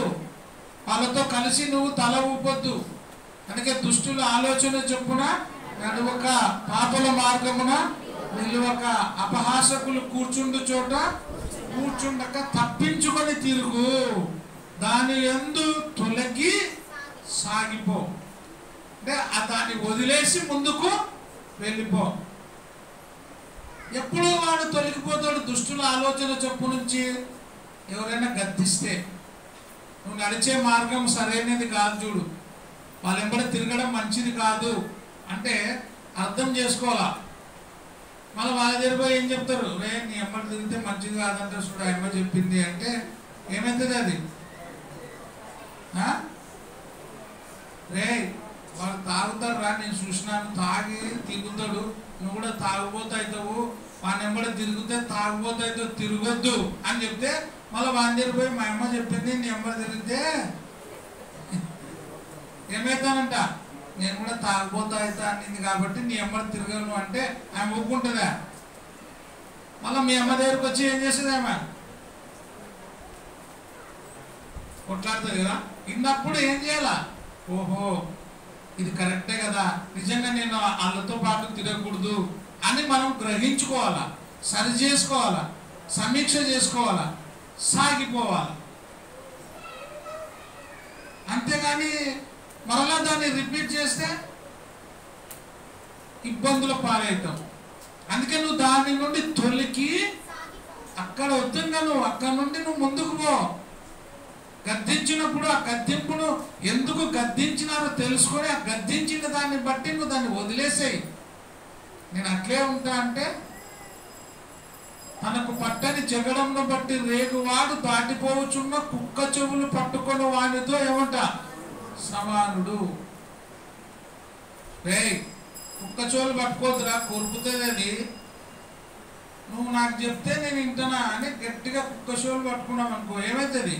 వాళ్ళతో కలిసి నువ్వు తల ఊపొద్దు. అందుకే దుష్టుల ఆలోచన చొప్పున నడవక, పాపల మార్గమున నిలువక, అపహాసకులు కూర్చుండు చోట కూర్చుండక తప్పించుకొని తిరుగు, దాని యందు తొలగి సాగిపో. అంటే దాన్ని వదిలేసి ముందుకు వెళ్ళిపో. ఎప్పుడు వాడు తొలగిపోతాడు? దుష్టుల ఆలోచన చొప్పు నుంచి ఎవరైనా గద్దిస్తే, నువ్వు నడిచే మార్గం సరైనది కాదు చూడు, వాళ్ళ ఎంబడి తిరగడం మంచిది కాదు అంటే అర్థం చేసుకోవాలా. మళ్ళీ వాళ్ళ దగ్గర ఏం చెప్తారు? రే నీ ఎంబడి తిరిగితే మంచిది కాదంటే చూడ అమ్మ చెప్పింది అంటే ఏమవుతుంది అది? రే వాళ్ళు తాగుతారు రా, నేను చూసినాను, తాగి తిరుగుతాడు, నువ్వు కూడా తాగుబోతు అవుతావు, వాని ఎంబడి తిరిగితే తాగుబోతు అవుతావు, తిరగొద్దు అని చెప్తే మళ్ళీ వాని దగ్గర పోయి మా అమ్మ చెప్పింది నీ ఎంబడి తిరిగితే ఏమవుతానంట, నేను కూడా తాగుబోతు అవుతా అనింది కాబట్టి నీ ఎంబడి తిరగను అంటే ఆమె ఒప్పుకుంటుందా? మళ్ళీ మీ అమ్మ దగ్గరకు వచ్చి ఏం చేస్తుంది ఆమె? కొట్లాడుతుంది కదా. ఇన్నప్పుడు ఏం చేయాలా? ఓహో ఇది కరెక్టే కదా, నిజంగా నేను వాళ్ళతో పాటు తిరగకూడదు అని మనం గ్రహించుకోవాలా, సరి చేసుకోవాలా, సమీక్ష చేసుకోవాలా, సాగిపోవాలి. అంతేగాని మరలా దాన్ని రిపీట్ చేస్తే ఇబ్బందుల పాలవుతాం. అందుకే నువ్వు దాని నుండి తొలికి అక్కడ వద్దంగా నువ్వు అక్కడ నుండి నువ్వు ముందుకు పో. గద్దించినప్పుడు ఆ గద్దింపును ఎందుకు గద్దించినారో తెలుసుకొని ఆ గద్దించిన దాన్ని బట్టి నువ్వు దాన్ని వదిలేసేయి. నేను అట్లే ఉంటా అంటే తనకు పట్టని జగడంను బట్టి రేగువాడు దాటిపోవచ్చున్న కుక్క చెవులు పట్టుకొని వానితో ఏమంట సమానుడు. రే కుక్క చెవులు పట్టుకోదురా, కొరుకుతుంది అది. నువ్వు నాకు చెప్తే నేను వింటున్నా అని గట్టిగా కుక్క చెవులు పట్టుకున్నాం అనుకో, ఏమవుతుంది?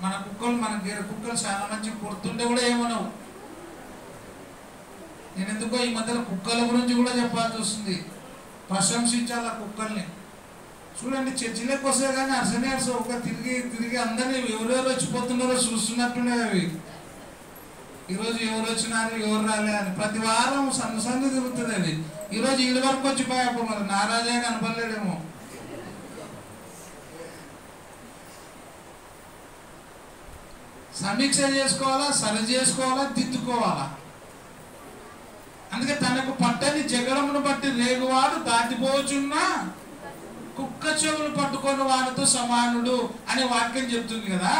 మన కుక్కలు మన కుక్కలు చాలా మంచి కొడుతుంటే కూడా ఏమనవు. నేను ఎందుకో ఈ మధ్యలో కుక్కల గురించి కూడా చెప్పాల్సి వస్తుంది, ప్రశంసించాలి ఆ కుక్కల్ని. చూడండి చర్చిలోకి వస్తే కానీ అర్సనే ఒక తిరిగి తిరిగి అందరినీ ఎవరెవరు వచ్చిపోతున్నారో చూస్తున్నట్టునే అవి. ఈరోజు ఎవరు వచ్చినారు ఎవరు రాలే అని ప్రతి వారం సందు తిరుగుతుంది అది. ఈరోజు ఇళ్ళ వరకు వచ్చి పోయప్పుడు మరి నారాజే కనపడలేడేమో. సమీక్ష చేసుకోవాలా, సరి చేసుకోవాలా, దిద్దుకోవాలా. అందుకే తనకు పట్టని జగడమును బట్టి రేగువాడు దాటిపోవచ్చున్నా కుక్క చెవులు పట్టుకొని వాడితో సమానుడు అనే వాక్యం చెప్తుంది కదా.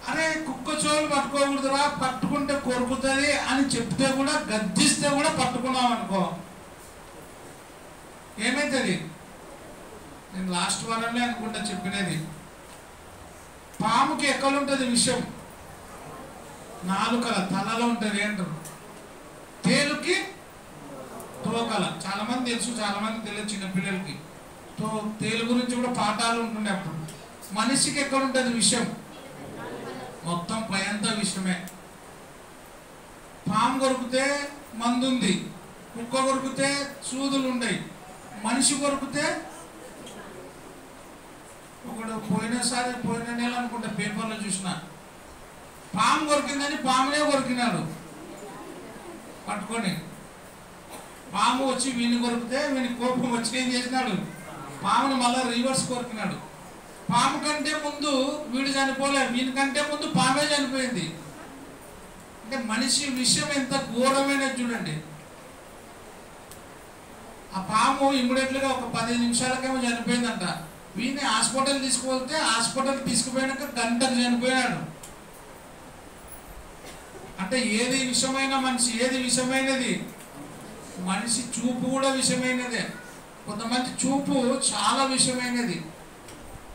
అరే కుక్క చెవులు పట్టుకోకూడదురా, పట్టుకుంటే కొరుకుతుంది అని చెప్తే కూడా గద్దిస్తే కూడా పట్టుకున్నాం అనుకో, ఏమైతుంది? నేను లాస్ట్ వారంలో అనుకుంటా చెప్పినది. పాముకి ఎక్కడుంటుంది విషయం? నాలుకల తలలో ఉంటుంది అంటారు. తేలుకి తోకల. చాలా మంది తెలుసు, చాలా మంది తెలియదు చిన్న పిల్లలకి. తేలు గురించి కూడా పాఠాలు ఉంటుండే అప్పుడు. మనిషికి ఎక్కడ ఉంటుంది విషయం? మొత్తం పయంతా విషయమే. పాము కొరికితే మందు ఉంది, కుక్క కొరికితే సూదులు ఉన్నాయి, మనిషి కొరికితే ఒకడు పోయిన నెల అనుకుంటా పేపర్లో చూసిన, పాము కొరికిందని పామునే కొరికినాడు పట్టుకొని. పాము వచ్చి వీని కొరికితే వీని కోపం వచ్చి ఏం చేసినాడు? పామును మళ్ళా రివర్స్ కొరికినాడు. పాము కంటే ముందు వీడు చనిపోలే, వీనికంటే ముందు పామే చనిపోయింది. అంటే మనిషి విషయం ఎంత ఘోరమైనది చూడండి. ఆ పాము ఇమ్మీడియట్లుగా ఒక 10 నిమిషాలకేమో చనిపోయిందంట. వీని హాస్పిటల్ తీసుకుపోతే హాస్పిటల్ తీసుకుపోయినాక గంటకు చనిపోయాడు. అంటే ఏది విషమైన మనిషి, ఏది విషమైనది? మనిషి చూపు కూడా విషమైనదే. కొంతమంది చూపు చాలా విషమైనది.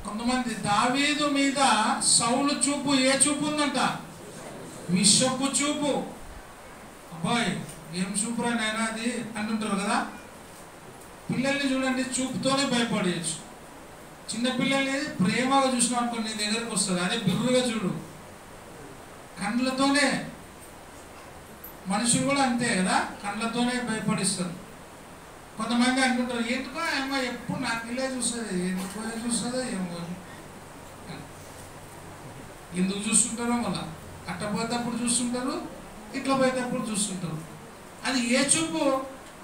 కొంతమంది దావీదు మీద సౌలు చూపు ఏ చూపు ఉందంట? విషపు చూపు. అబ్బాయి ఏం చూపురా నాయనా అది అంటుంటారు కదా. పిల్లల్ని చూడండి, చూపుతోనే భయపడేయచ్చు. చిన్నపిల్లల్ని ప్రేమగా చూసినాం అనుకో నీ దగ్గరకు వస్తుంది, అదే బిర్రుగా చూడు. కళ్ళతోనే, మనుషులు కూడా అంతే కదా, కళ్ళతోనే భయపడిస్తారు. కొంతమంది అంటుంటారు ఎందుకో ఏమో ఎప్పుడు నా పిల్లే చూస్తుంది, ఎందుకో చూస్తుందో ఏమో, ఎందుకు చూస్తుంటారో మళ్ళా. అట్ట పోయేటప్పుడు చూస్తుంటారు, ఇట్లా పోయేటప్పుడు చూస్తుంటారు. అది ఏ చూపు?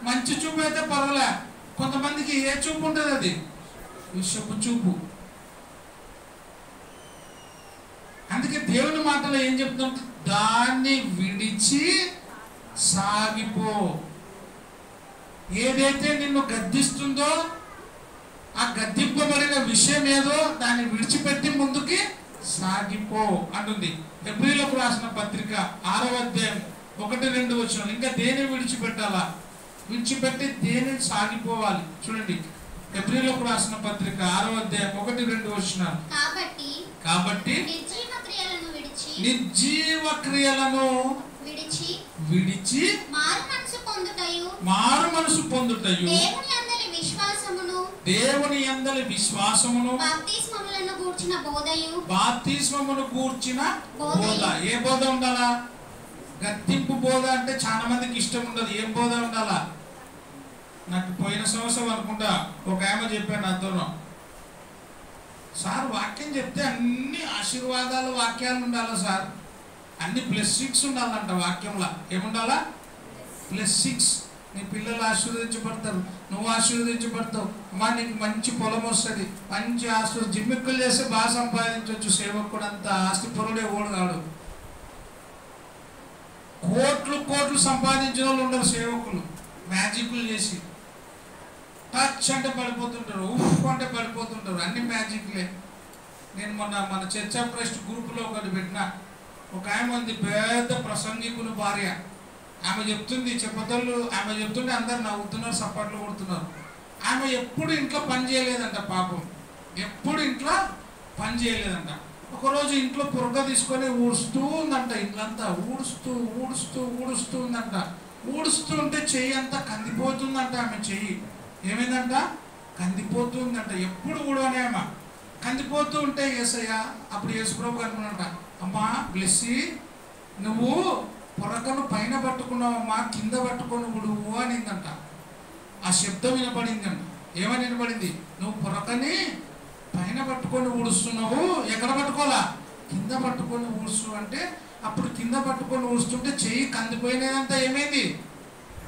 మంచి చూపు అయితే పర్వాలే. కొంతమందికి ఏ చూపు ఉంటుంది? అది విషపు చూపు. అందుకే దేవుని మాటలో ఏం చెప్తుంటే దాన్ని విడిచి సాగిపో. ఏదైతే నిన్ను గద్దిస్తుందో ఆ గద్దింపబడిన విషయం ఏదో దాన్ని విడిచిపెట్టి ముందుకి సాగిపో అంటుంది. హెబ్రీయులకు రాసిన పత్రిక 6వ అధ్యాయం 1-2 వచనాలు. ఇంకా దేని విడిచిపెట్టాలా? విడిచిపెట్టి దేని సాగిపోవాలి? చూడండి, హెబ్రీయులకు రాసిన పత్రిక 6వ అధ్యాయం 1-2 వచనాలు. కాబట్టి నిర్జీవ క్రియలను విడిచి మారు మనసు పొందుటయు దేవుని యందలి విశ్వాసమును బాప్తిస్మమును గూర్చిన బోధ. ఏ బోధ ఉండాలా? గద్దింపు బోధ అంటే చాలా మందికి ఇష్టం ఉండదు. ఏం బోధ ఉండాలా? నాకు పోయిన సంవత్సరం అనుకుంటా ఒక ఆమె చెప్పాను నాతో, సార్ వాక్యం చెప్తే అన్ని ఆశీర్వాదాలు వాక్యాలు ఉండాలా సార్, అన్ని +6 ఉండాలంట వాక్యంలో. ఏముండాలా? +6. నీ పిల్లలు ఆశీర్వదించబడతారు, నువ్వు ఆశీర్వదించబడతావు. అమ్మా నీకు మంచి పొలం వస్తుంది, మంచి ఆస్తి, జిమ్మిక్కులు చేస్తే బాగా సంపాదించవచ్చు. సేవకుడు అంత ఆస్తిపరుడే ఓడు కాడు. కోట్లు కోట్లు సంపాదించిన వాళ్ళు ఉండరు సేవకులు. మ్యాజిక్లు చేసి టచ్ అంటే పడిపోతుంటారు, ఉఫ్ అంటే పడిపోతుంటారు, అన్ని మ్యాజిక్లే. నేను మన చర్చ్ ఆఫ్ క్రైస్ట్ గ్రూపులో ఒకటి పెట్టిన. ఒక ఆమె ఉంది, పెద్ద ప్రసంగికుని భార్య. ఆమె చెప్తుంది చెప్పదళ్ళు, ఆమె చెప్తుంటే అందరు నవ్వుతున్నారు, సపోర్ట్లు కొడుతున్నారు. ఆమె ఎప్పుడు ఇంట్లో పని చేయలేదంట పాపం, ఎప్పుడు ఇంట్లో పని చేయలేదంట. ఒకరోజు ఇంట్లో పురక తీసుకొని ఊడుస్తూ ఉందంట, ఇంట్లంతా ఊడుస్తూ ఊడుస్తూ ఊడుస్తూ ఉందంట. ఊడుస్తూ ఉంటే చెయ్యి అంతా కందిపోతుందంట. ఆమె చెయ్యి ఏమైందంట? కందిపోతుందంట. ఎప్పుడు ఊడవనే ఆమె కందిపోతూ ఉంటే యేసయ్య, అప్పుడు యేసుప్రభు అనుకున్నట, అమ్మా బ్లెస్సి, నువ్వు పొరకను పైన పట్టుకున్నావమ్మా, కింద పట్టుకొని ఉడువు అనిందంట. ఆ శబ్దం వినపడిందంట. ఏమని వినపడింది? నువ్వు పొరకని పైన పట్టుకొని ఊడుస్తున్నావు, ఎక్కడ పట్టుకోవాలా? కింద పట్టుకొని ఊడుస్తు అంటే, అప్పుడు కింద పట్టుకొని ఊడుస్తుంటే చెయ్యి కందిపోయినదంతా ఏమైంది?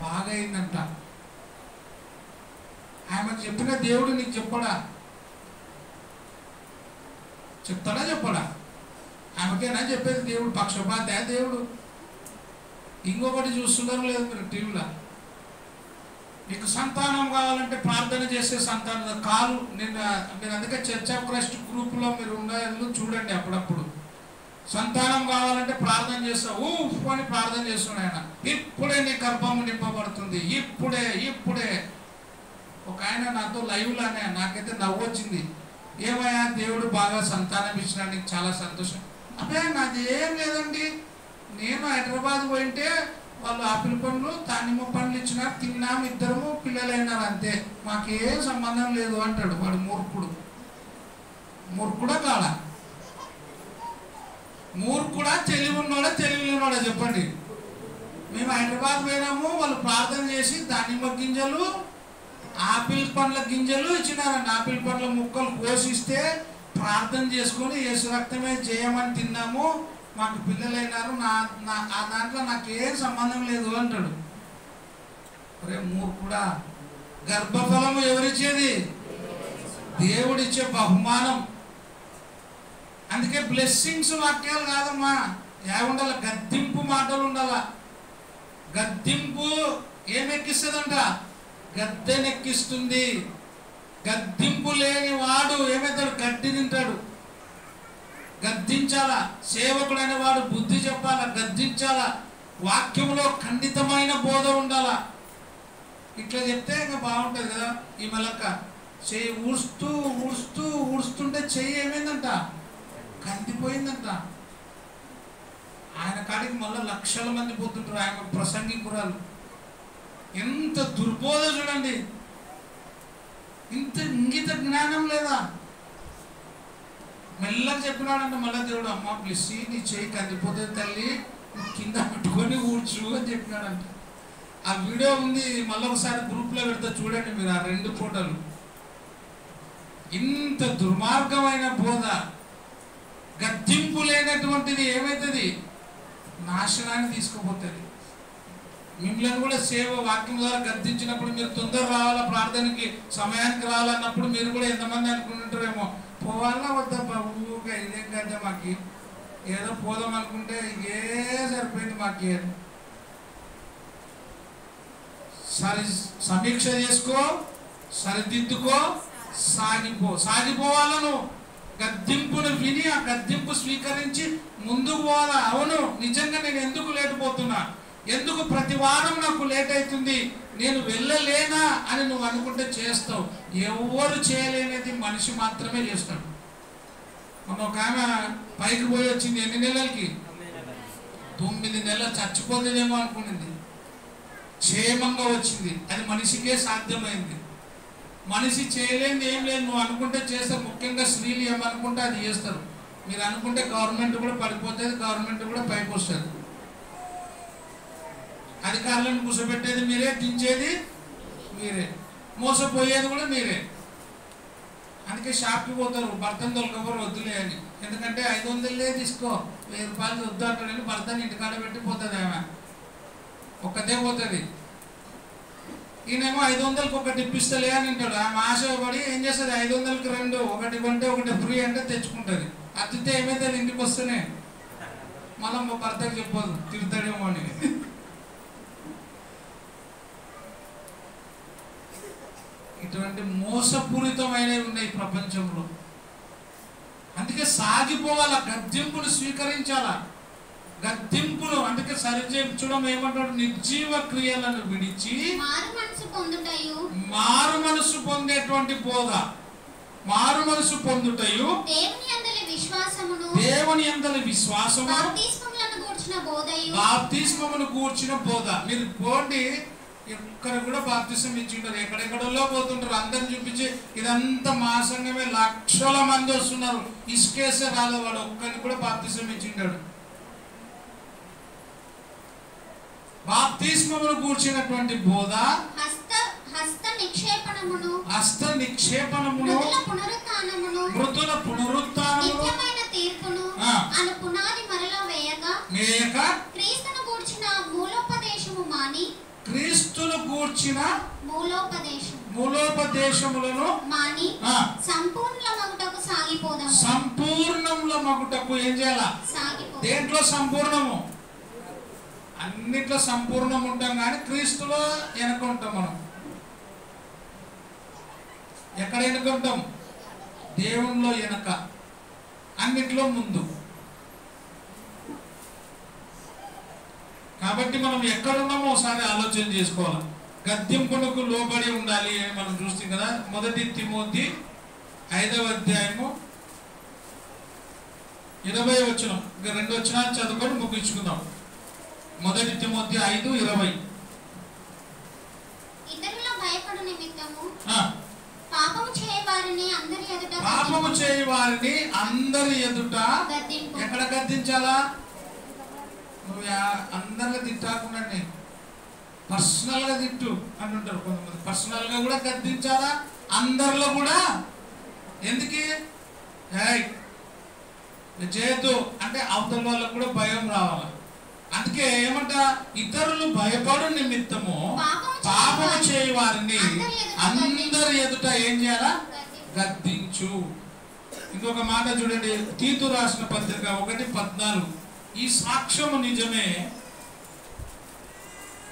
బాగా అయిందంట. ఆమెకు చెప్పిన దేవుడు నీకు చెప్పడా? చెప్తాడా చెప్పడా? ఆమెకేనా చెప్పేది దేవుడు? పక్షపాత దేవుడు? ఇంకొకటి చూస్తున్నారు లేదు మీరు టీవీలో, మీకు సంతానం కావాలంటే ప్రార్థన చేసే సంతానం కాలు. మీరు అందుకే చర్చ్ ఆఫ్ క్రైస్ట్ గ్రూప్లో మీరు ఉండాలి, చూడండి. అప్పుడప్పుడు సంతానం కావాలంటే ప్రార్థన చేస్తా, ఊఫ్ అని ప్రార్థన చేస్తున్నాడు ఆయన. ఇప్పుడే నీ గర్భం నింపబడుతుంది, ఇప్పుడే ఇప్పుడే. ఒక ఆయన నాతో లైవ్లోనే, నాకైతే నవ్వు వచ్చింది. ఏమయ్యా దేవుడు బాగా సంతానం ఇచ్చినా, నీకు చాలా సంతోషం. అబ్బాయి నాది ఏం లేదండి, నేను హైదరాబాద్ పోయింటే వాళ్ళు ఆపిల్ పండ్లు దానిమ్మ పండ్లు ఇచ్చినారు, తిన్నాము, ఇద్దరము పిల్లలైనారు, అంతే, మాకేం సంబంధం లేదు అంటాడు వాడు. మూర్ఖుడు. మూర్ఖుడా కాడా? మూర్ఖుడా తెలివి ఉన్నాడా తెలివి లేనాడా చెప్పండి? మేము హైదరాబాద్ పోయినాము, వాళ్ళు ప్రార్థన చేసి దానిమ్మ గింజలు ఆపిల్ పండ్ల గింజలు ఇచ్చినారండి. ఆపిల్ పండ్ల ముక్కలు కోసిస్తే ప్రార్థన చేసుకొని యేసు రక్తమే చేయమని తిన్నాము, మాకు పిల్లలైనారు, ఆ దాంట్లో నాకేం సంబంధం లేదు అంటాడు. అరే మూర్ఖుడా, గర్భఫలము ఎవరిచ్చేది? దేవుడిచ్చే బహుమానం. అందుకే బ్లెస్సింగ్స్ వాక్యాలు కాదమ్మా, ఏముండాల? గద్దింపు మాటలు ఉండాల. గద్దింపు ఏమెక్కిస్తుందంట? గద్దెనెక్కిస్తుంది. గద్దింపు లేని వాడు ఏమవుతాడు? గడ్డి తింటాడు. గద్దించాలా. సేవకుడు అనేవాడు బుద్ధి చెప్పాలా, గద్దించాలా. వాక్యంలో ఖండితమైన బోధ ఉండాలా. ఇట్లా చెప్తే ఇంకా బాగుంటుంది కదా. ఈ మలక్క చెయ్యి ఊడుస్తూ ఊడుస్తూ ఊడుస్తుంటే చెయ్యి ఏమైందంట? కందిపోయిందంట. ఆయన కాడికి మళ్ళీ లక్షల మంది పోతుంటారు. ఆయన ప్రసంగికురాలు. ఎంత దుర్బోధ చూడండి. ఇంత ఇంగిత జ్ఞానం లేదా? మెల్లగా చెప్పినాడంట మళ్ళీ దేవుడు, అమ్మ బ్లెస్సి, నీ చెయ్యి కందిపోతుంది తల్లి, కింద పట్టుకొని ఊడ్చు అని చెప్పినాడంట. ఆ వీడియో ఉంది, మళ్ళీ ఒకసారి గ్రూప్లో పెడతా చూడండి మీరు ఆ 2 ఫోటోలు. ఇంత దుర్మార్గమైన బోధ, గద్దింపు లేనటువంటిది ఏమవుతుంది? నాశనాన్ని తీసుకుపోతుంది. మిమ్మల్ని కూడా సేవ వాక్యం ద్వారా గద్దించినప్పుడు మీరు తొందర రావాలా, ప్రార్థనకి సమయానికి రావాలన్నప్పుడు మీరు కూడా ఎంతమంది అనుకుంటుంటారేమో, పోవాలా వద్దా ఊగా ఇదేం కదా మాకు, ఏదో పోదాం అనుకుంటే ఇదే సరిపోయింది మాకు. సమీక్ష చేసుకో, సరిదిద్దుకో, సాగిపోవాలను. గద్దింపును విని ఆ గద్దింపు స్వీకరించి ముందుకు పోవాలా. అవును, నిజంగా నేను ఎందుకు లేట్ పోతున్నా, ఎందుకు ప్రతి వారం నాకు లేట్ అవుతుంది, నేను వెళ్ళలేనా అని నువ్వు అనుకుంటే చేస్తావు. ఎవరు చేయలేనిది మనిషి మాత్రమే చేస్తాడు. మొన్న ఒక ఆమె పైకి పోయి వచ్చింది, ఎన్ని నెలలకి? 9 నెలలు. చచ్చిపోతుందేమో అనుకునింది, క్షేమంగా వచ్చింది. అది మనిషికే సాధ్యమైంది. మనిషి చేయలేనిది ఏం లేదు, నువ్వు అనుకుంటే చేస్తారు. ముఖ్యంగా స్త్రీలు ఏమనుకుంటే అది చేస్తారు. మీరు అనుకుంటే గవర్నమెంట్ కూడా పడిపోతుంది, గవర్నమెంట్ కూడా పైకి వస్తుంది. అధికారులను కూర్చోబెట్టేది మీరే, దించేది మీరే, మోసపోయేది కూడా మీరే. అందుకే షాప్కి పోతారు, భర్తను దొరకబోరు వద్దులే అని. ఎందుకంటే 500 తీసుకో, 1000 రూపాయలు వద్దు అంటాడని భర్తని ఇంటికాడ పెట్టి పోతుంది ఆమె, ఒక్కతే పోతుంది. ఈయనేమో 500కి ఒకటి ఇప్పిస్తలే అని అంటాడు. ఆమె ఆశపడి ఏం చేస్తుంది, 500కి 2, ఒకటి కొంటే ఒకటి ఫ్రీ అంటే తెచ్చుకుంటుంది. అతిథి ఏమైతుంది, ఇంటికి వస్తేనే మళ్ళీ మా భర్తకి చెప్పదు, తిడతాడేమో అని. ఇటువంటి మోసపూరితమైనవి ఉన్నాయి ప్రపంచంలో. అందుకే సాగిపోవాల, గద్దింపును స్వీకరించాలా, గద్దింపులు. అందుకే సరిచేర్చడం ఏమంటాడు, నిర్జీవ క్రియలను విడిచి మారు మనసు పొందేటువంటి బోధ, మారు మనసు పొందుటయు దేవుని యందలి విశ్వాసము బాప్తిస్మమును గూర్చిన బోధ. మీరు పోండి, ఎక్కడ కూడా బాప్తిసం ఇచ్చి ఉంటారు, ఎక్కడెక్కడో పోతుంటారు, అందరిని చూపించి ఇదంతా మా సంఘమే, లక్షల మంది వస్తున్నారు, ఇసుకేసే రాదు, వాడు ఒక్కరిని కూడా బాప్తిసం ఇచ్చింటాడు. బాప్తిస్మమును గూర్చినటువంటి బోధ, హస్త నిక్షేపణమును, మృతుల పునరుత్థానమును, క్రీస్తును గూర్చిన మూలోపదేశములను మాని సంపూర్ణముల మగుటకు ఏం చేయాలా? దేంట్లో సంపూర్ణము? అన్నిట్లో సంపూర్ణం ఉంటాం, కానీ క్రీస్తులో వెనక ఉంటాం. మనం ఎక్కడ వెనక ఉంటాం? దేవునిలో వెనక, అన్నిట్లో ముందు. కాబట్టి మనం ఎక్కడున్నామో ఒకసారి ఆలోచన చేసుకోవాలి. గద్దింపునకు లోబడి ఉండాలి అని మనం చూస్తాం కదా. 1 తిమోతి 5వ అధ్యాయము 20వ వచనం, ఇంకా 2 వచనాలు చదువుకొని ముగించుకుందాం. 1 తిమోతి 5:20. పాపము చేయవారిని అందరి ఎదుట ఎక్కడ గద్దించాలా? నువ్వు అందరిగా తిట్టాకుండా పర్సనల్ గా తిట్టు అంటుంటారు కొంతమంది. పర్సనల్ గా కూడా గద్దించాలా, అందరిలో కూడా. ఎందుకు చేయొద్దు అంటే అవతల వాళ్ళకు కూడా భయం రావాలి. అందుకే ఏమంట, ఇతరులు భయపడు నిమిత్తము పాపము చేయవారిని అందరి ఎదుట ఏం చేయాలా? గద్దించు. ఇంకొక మాట చూడండి, తీతు రాసిన పత్రిక 1:14. ఈ సాక్ష్యము నిజమే.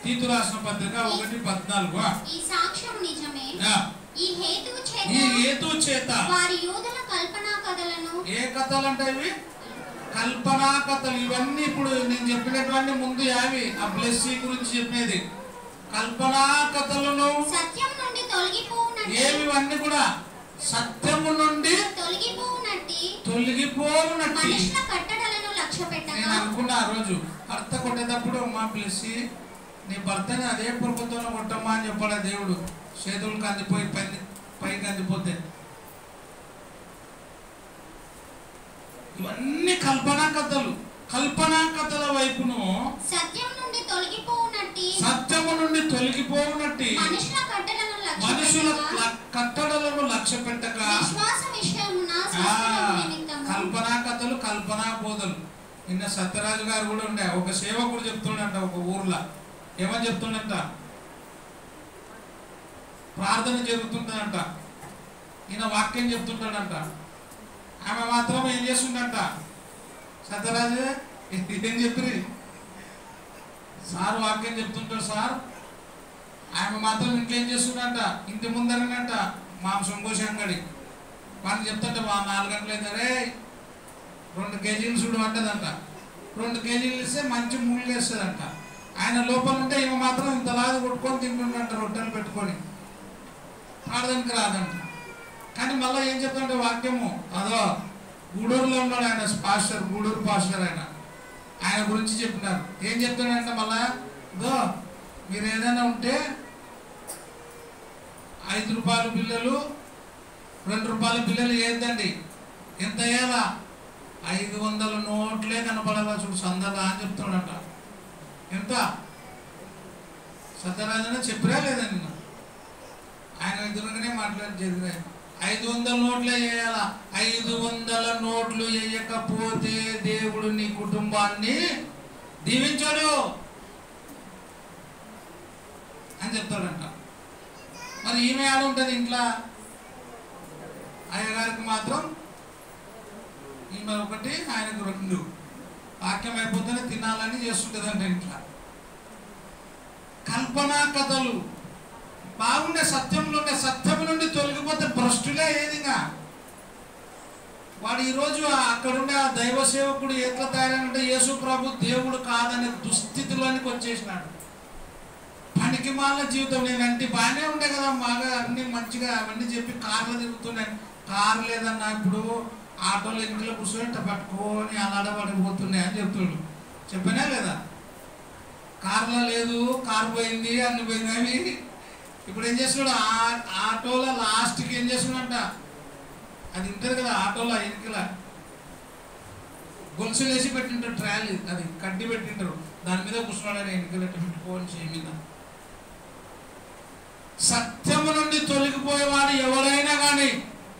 తీతు రాసిన పత్రిక 1:14. ఈ సాక్ష్యము నిజమే. ఈ హేతువు చేత వారి యూదుల కల్పనా కథలను, ఏ కథలు అంటే ఇవి? కల్పనా కథలు. ఇవన్నీ ఇప్పుడు నేను చెప్పినటువంటి ముందు యావి ఆ బ్లెస్సీ గురించి చెప్పేది. కల్పనా కథలను సత్యం నుండి తొలగిపోవునట్టి, ఏవి ఇవన్నీ కూడా సత్యము నుండి తొలగిపోవునట్టి మనుషుల కట్టడలను లక్ష్యపెట్టగా. నేను అనుకున్నా ఆ రోజు భర్త కొట్టేటప్పుడు, మా బ్లెస్సీ నీ భర్తని అదే ప్రభుత్వంలో కొట్టమ్మా అని చెప్పాలా దేవుడు. చేతులకు అందిపోయి పైకి అందిపోతే ఇవన్నీ కల్పనా కథలు. కల్పనా కథల వైపును సత్యము నుండి తొలగిపోవునట్టి మనుషుల కట్టడలను లక్ష్య పెట్టక కల్పనా కథలు, కల్పనా బోధలు. నిన్న సత్యరాజు గారు కూడా ఉండే, ఒక సేవకుడు చెప్తుండంట ఒక ఊర్లో. ఏమని చెప్తుండంట, ప్రార్థన జరుగుతుందంట, ఈయన వాక్యం చెప్తుంటాడంట. ఆమె మాత్రం ఏం చేస్తుందంట, సత్యరాజు ఏం చెప్పి సార్ వాక్యం చెప్తుంటాడు సార్, ఆమె మాత్రం ఇంకేం చేస్తుందంట, ఇంటి ముందరనంట మాంసం కోసి అంగడి వాళ్ళని చెప్తుంటే, మా 4 గంటలు అయితే 2 కేజీలు చూడు అంటదంట. 2 కేజీలు ఇస్తే మంచి ముళ్ళు వేస్తుందంట. ఆయన లోపల ఉంటే ఈమె మాత్రం ఇంతలాగా కొట్టుకొని తింటుందంట, రొట్టెలు పెట్టుకొని. ప్రార్థనకి రాదంట. కానీ మళ్ళీ ఏం చెప్తుంటే వాక్యము, అదో గూడూరులో ఉన్నాడు ఆయన పాస్టర్, గూడూరు పాస్టర్ ఆయన గురించి చెప్పినారు. ఏం చెప్తున్నాడంటే మళ్ళా, దో మీరు ఏదైనా ఉంటే 5 రూపాయల బిల్లలు 2 రూపాయల బిల్లలు వేద్దండి, ఎంత వేయాలా? 500 నోట్లే కనపడాలా చూడు సందలా అని చెప్తున్నాడంట. ఎంత సత్యరాజన చెప్పిరా లేదా నిన్న? ఆయన ఎదురుగానే మాట్లాడి జరిగినాయి. 500 నోట్లే వేయాలా. 500 నోట్లు వేయకపోతే దేవుడు నీ కుటుంబాన్ని దీవించాడు అని చెప్తాడంట. మరి ఈమె ఆడ ఉంటుంది ఇంట్లో, అయ్యగారికి మాత్రం ఈమె 1 ఆయనకు 2. వాక్యం అయిపోతేనే తినాలని చేస్తుంటుందంట ఇంట్లో. కల్పనా కథలు బాగుండే, సత్యంలో ఉండే, సత్యం నుండి తొలగిపోతే భ్రష్టులే ఏదిగా. వాడు ఈరోజు అక్కడుండే ఆ దైవ సేవకుడు ఎట్లా తయారంటే యేసు ప్రభు దేవుడు కాదనే దుస్థితిలోనికి వచ్చేసినాడు. పనికి మాలిన జీవితం. నేనంటే బాగానే ఉండే కదా, బాగా అన్ని మంచిగా అవన్నీ చెప్పి కార్లో తిరుగుతున్నాను. కారు లేదన్నా, ఇప్పుడు ఆటోలో ఇంట్లో కూర్చొని పట్టుకొని అలాడబడిపోతున్నాయి అని చెప్తాడు. చెప్పానే లేదా? కారులో లేదు, కారు పోయింది, అన్ని పోయినవి. ఇప్పుడు ఏం చేస్తున్నాడు, ఆటోలో లాస్ట్కి ఏం చేస్తున్నాడంట, అది ఉంటుంది కదా ఆటోలో ఎన్నికల గొలుసులు వేసి పెట్టింటారు, ట్రాలీ అది కడ్డి పెట్టింటారు, దాని మీద కూర్చున్నాడు ఎన్నికలు పెట్టుకోని చేయి మీద. సత్యము నుండి తొలగిపోయేవాడు ఎవరైనా కానీ,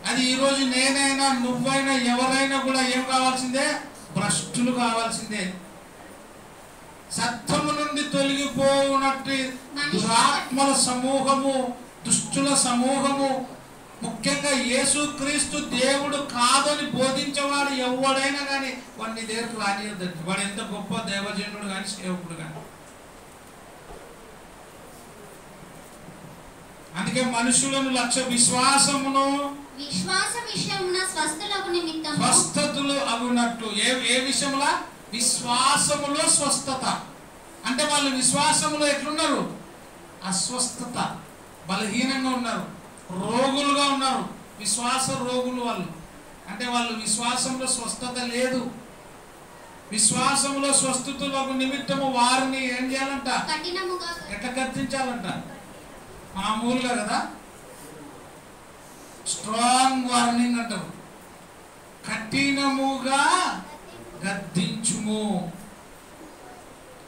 అది ఈరోజు నేనైనా నువ్వైనా ఎవరైనా కూడా ఏం కావాల్సిందే, భ్రష్టులు కావాల్సిందే. సత్యము నుండి తొలగిపోనట్టు దురాత్మల సమూహము, దుష్టుల సమూహము, ముఖ్యంగా యేసుక్రీస్తు దేవుడు కాదని బోధించేవాడు ఎవడైనా కానీ వాడిని దగ్గరకు రానియద్దండి. వాడు ఎంత గొప్ప దైవజనుడు కానీ సేవకుడు కానీ. అందుకే మనుషులను లక్ష్య విశ్వాసమును విశ్వాస విషయమున స్వస్థతలకు నిమిత్తము స్వస్థతలు అగునట్లు. ఏ విషయములా? విశ్వాసములో స్వస్థత. అంటే వాళ్ళు విశ్వాసములో ఎట్లున్నారు? అస్వస్థత, బలహీనంగా ఉన్నారు, రోగులుగా ఉన్నారు, విశ్వాస రోగులు వాళ్ళు. అంటే వాళ్ళు విశ్వాసంలో స్వస్థత లేదు. విశ్వాసంలో స్వస్థతలకు నిమిత్తము వారిని ఏం చేయాలంట? ఎట్లా గద్దించాలంట? మామూలుగా కదా, స్ట్రాంగ్ వార్నింగ్ అంటారు. కఠినముగా గద్దించుము.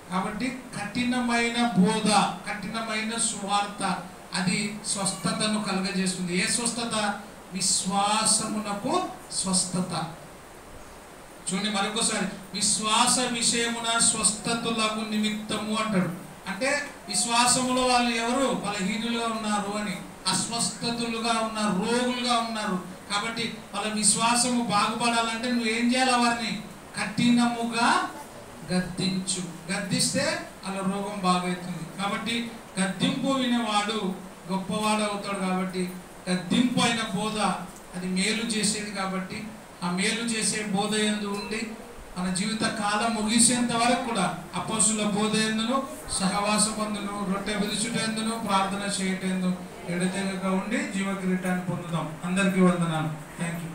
కాబట్టి కఠినమైన బోధ, కఠినమైన సువార్త అది స్వస్థతను కలుగజేస్తుంది. ఏ స్వస్థత? విశ్వాసమునకు స్వస్థత. చూడండి మరొకసారి, విశ్వాస విషయమున స్వస్థతలకు నిమిత్తము అంటాడు. అంటే విశ్వాసములో వాళ్ళు ఎవరు? బలహీనులుగా ఉన్నారు అని, అస్వస్థతులుగా ఉన్నారు, రోగులుగా ఉన్నారు. కాబట్టి వాళ్ళ విశ్వాసము బాగుపడాలంటే నువ్వు ఏం చేయాలి? వారిని కఠినముగా గద్దించు. గద్దిస్తే వాళ్ళ రోగం బాగవుతుంది. కాబట్టి గద్దింపు వినేవాడు గొప్పవాడు అవుతాడు. కాబట్టి గద్దింపు అయిన బోధ అది మేలు చేసేది. కాబట్టి ఆ మేలు చేసే బోధ యందు ఉండి మన జీవిత కాలం ముగిసేంత వరకు కూడా అపోస్తుల బోధ యందును, సహవాసం అందును, రొట్టె విరుచుటందును, ప్రార్థన చేయటందును ఎడతెగక ఉండి జీవ కిరీటాన్ని పొందుదాం. అందరికీ వందనాలు. Thank you.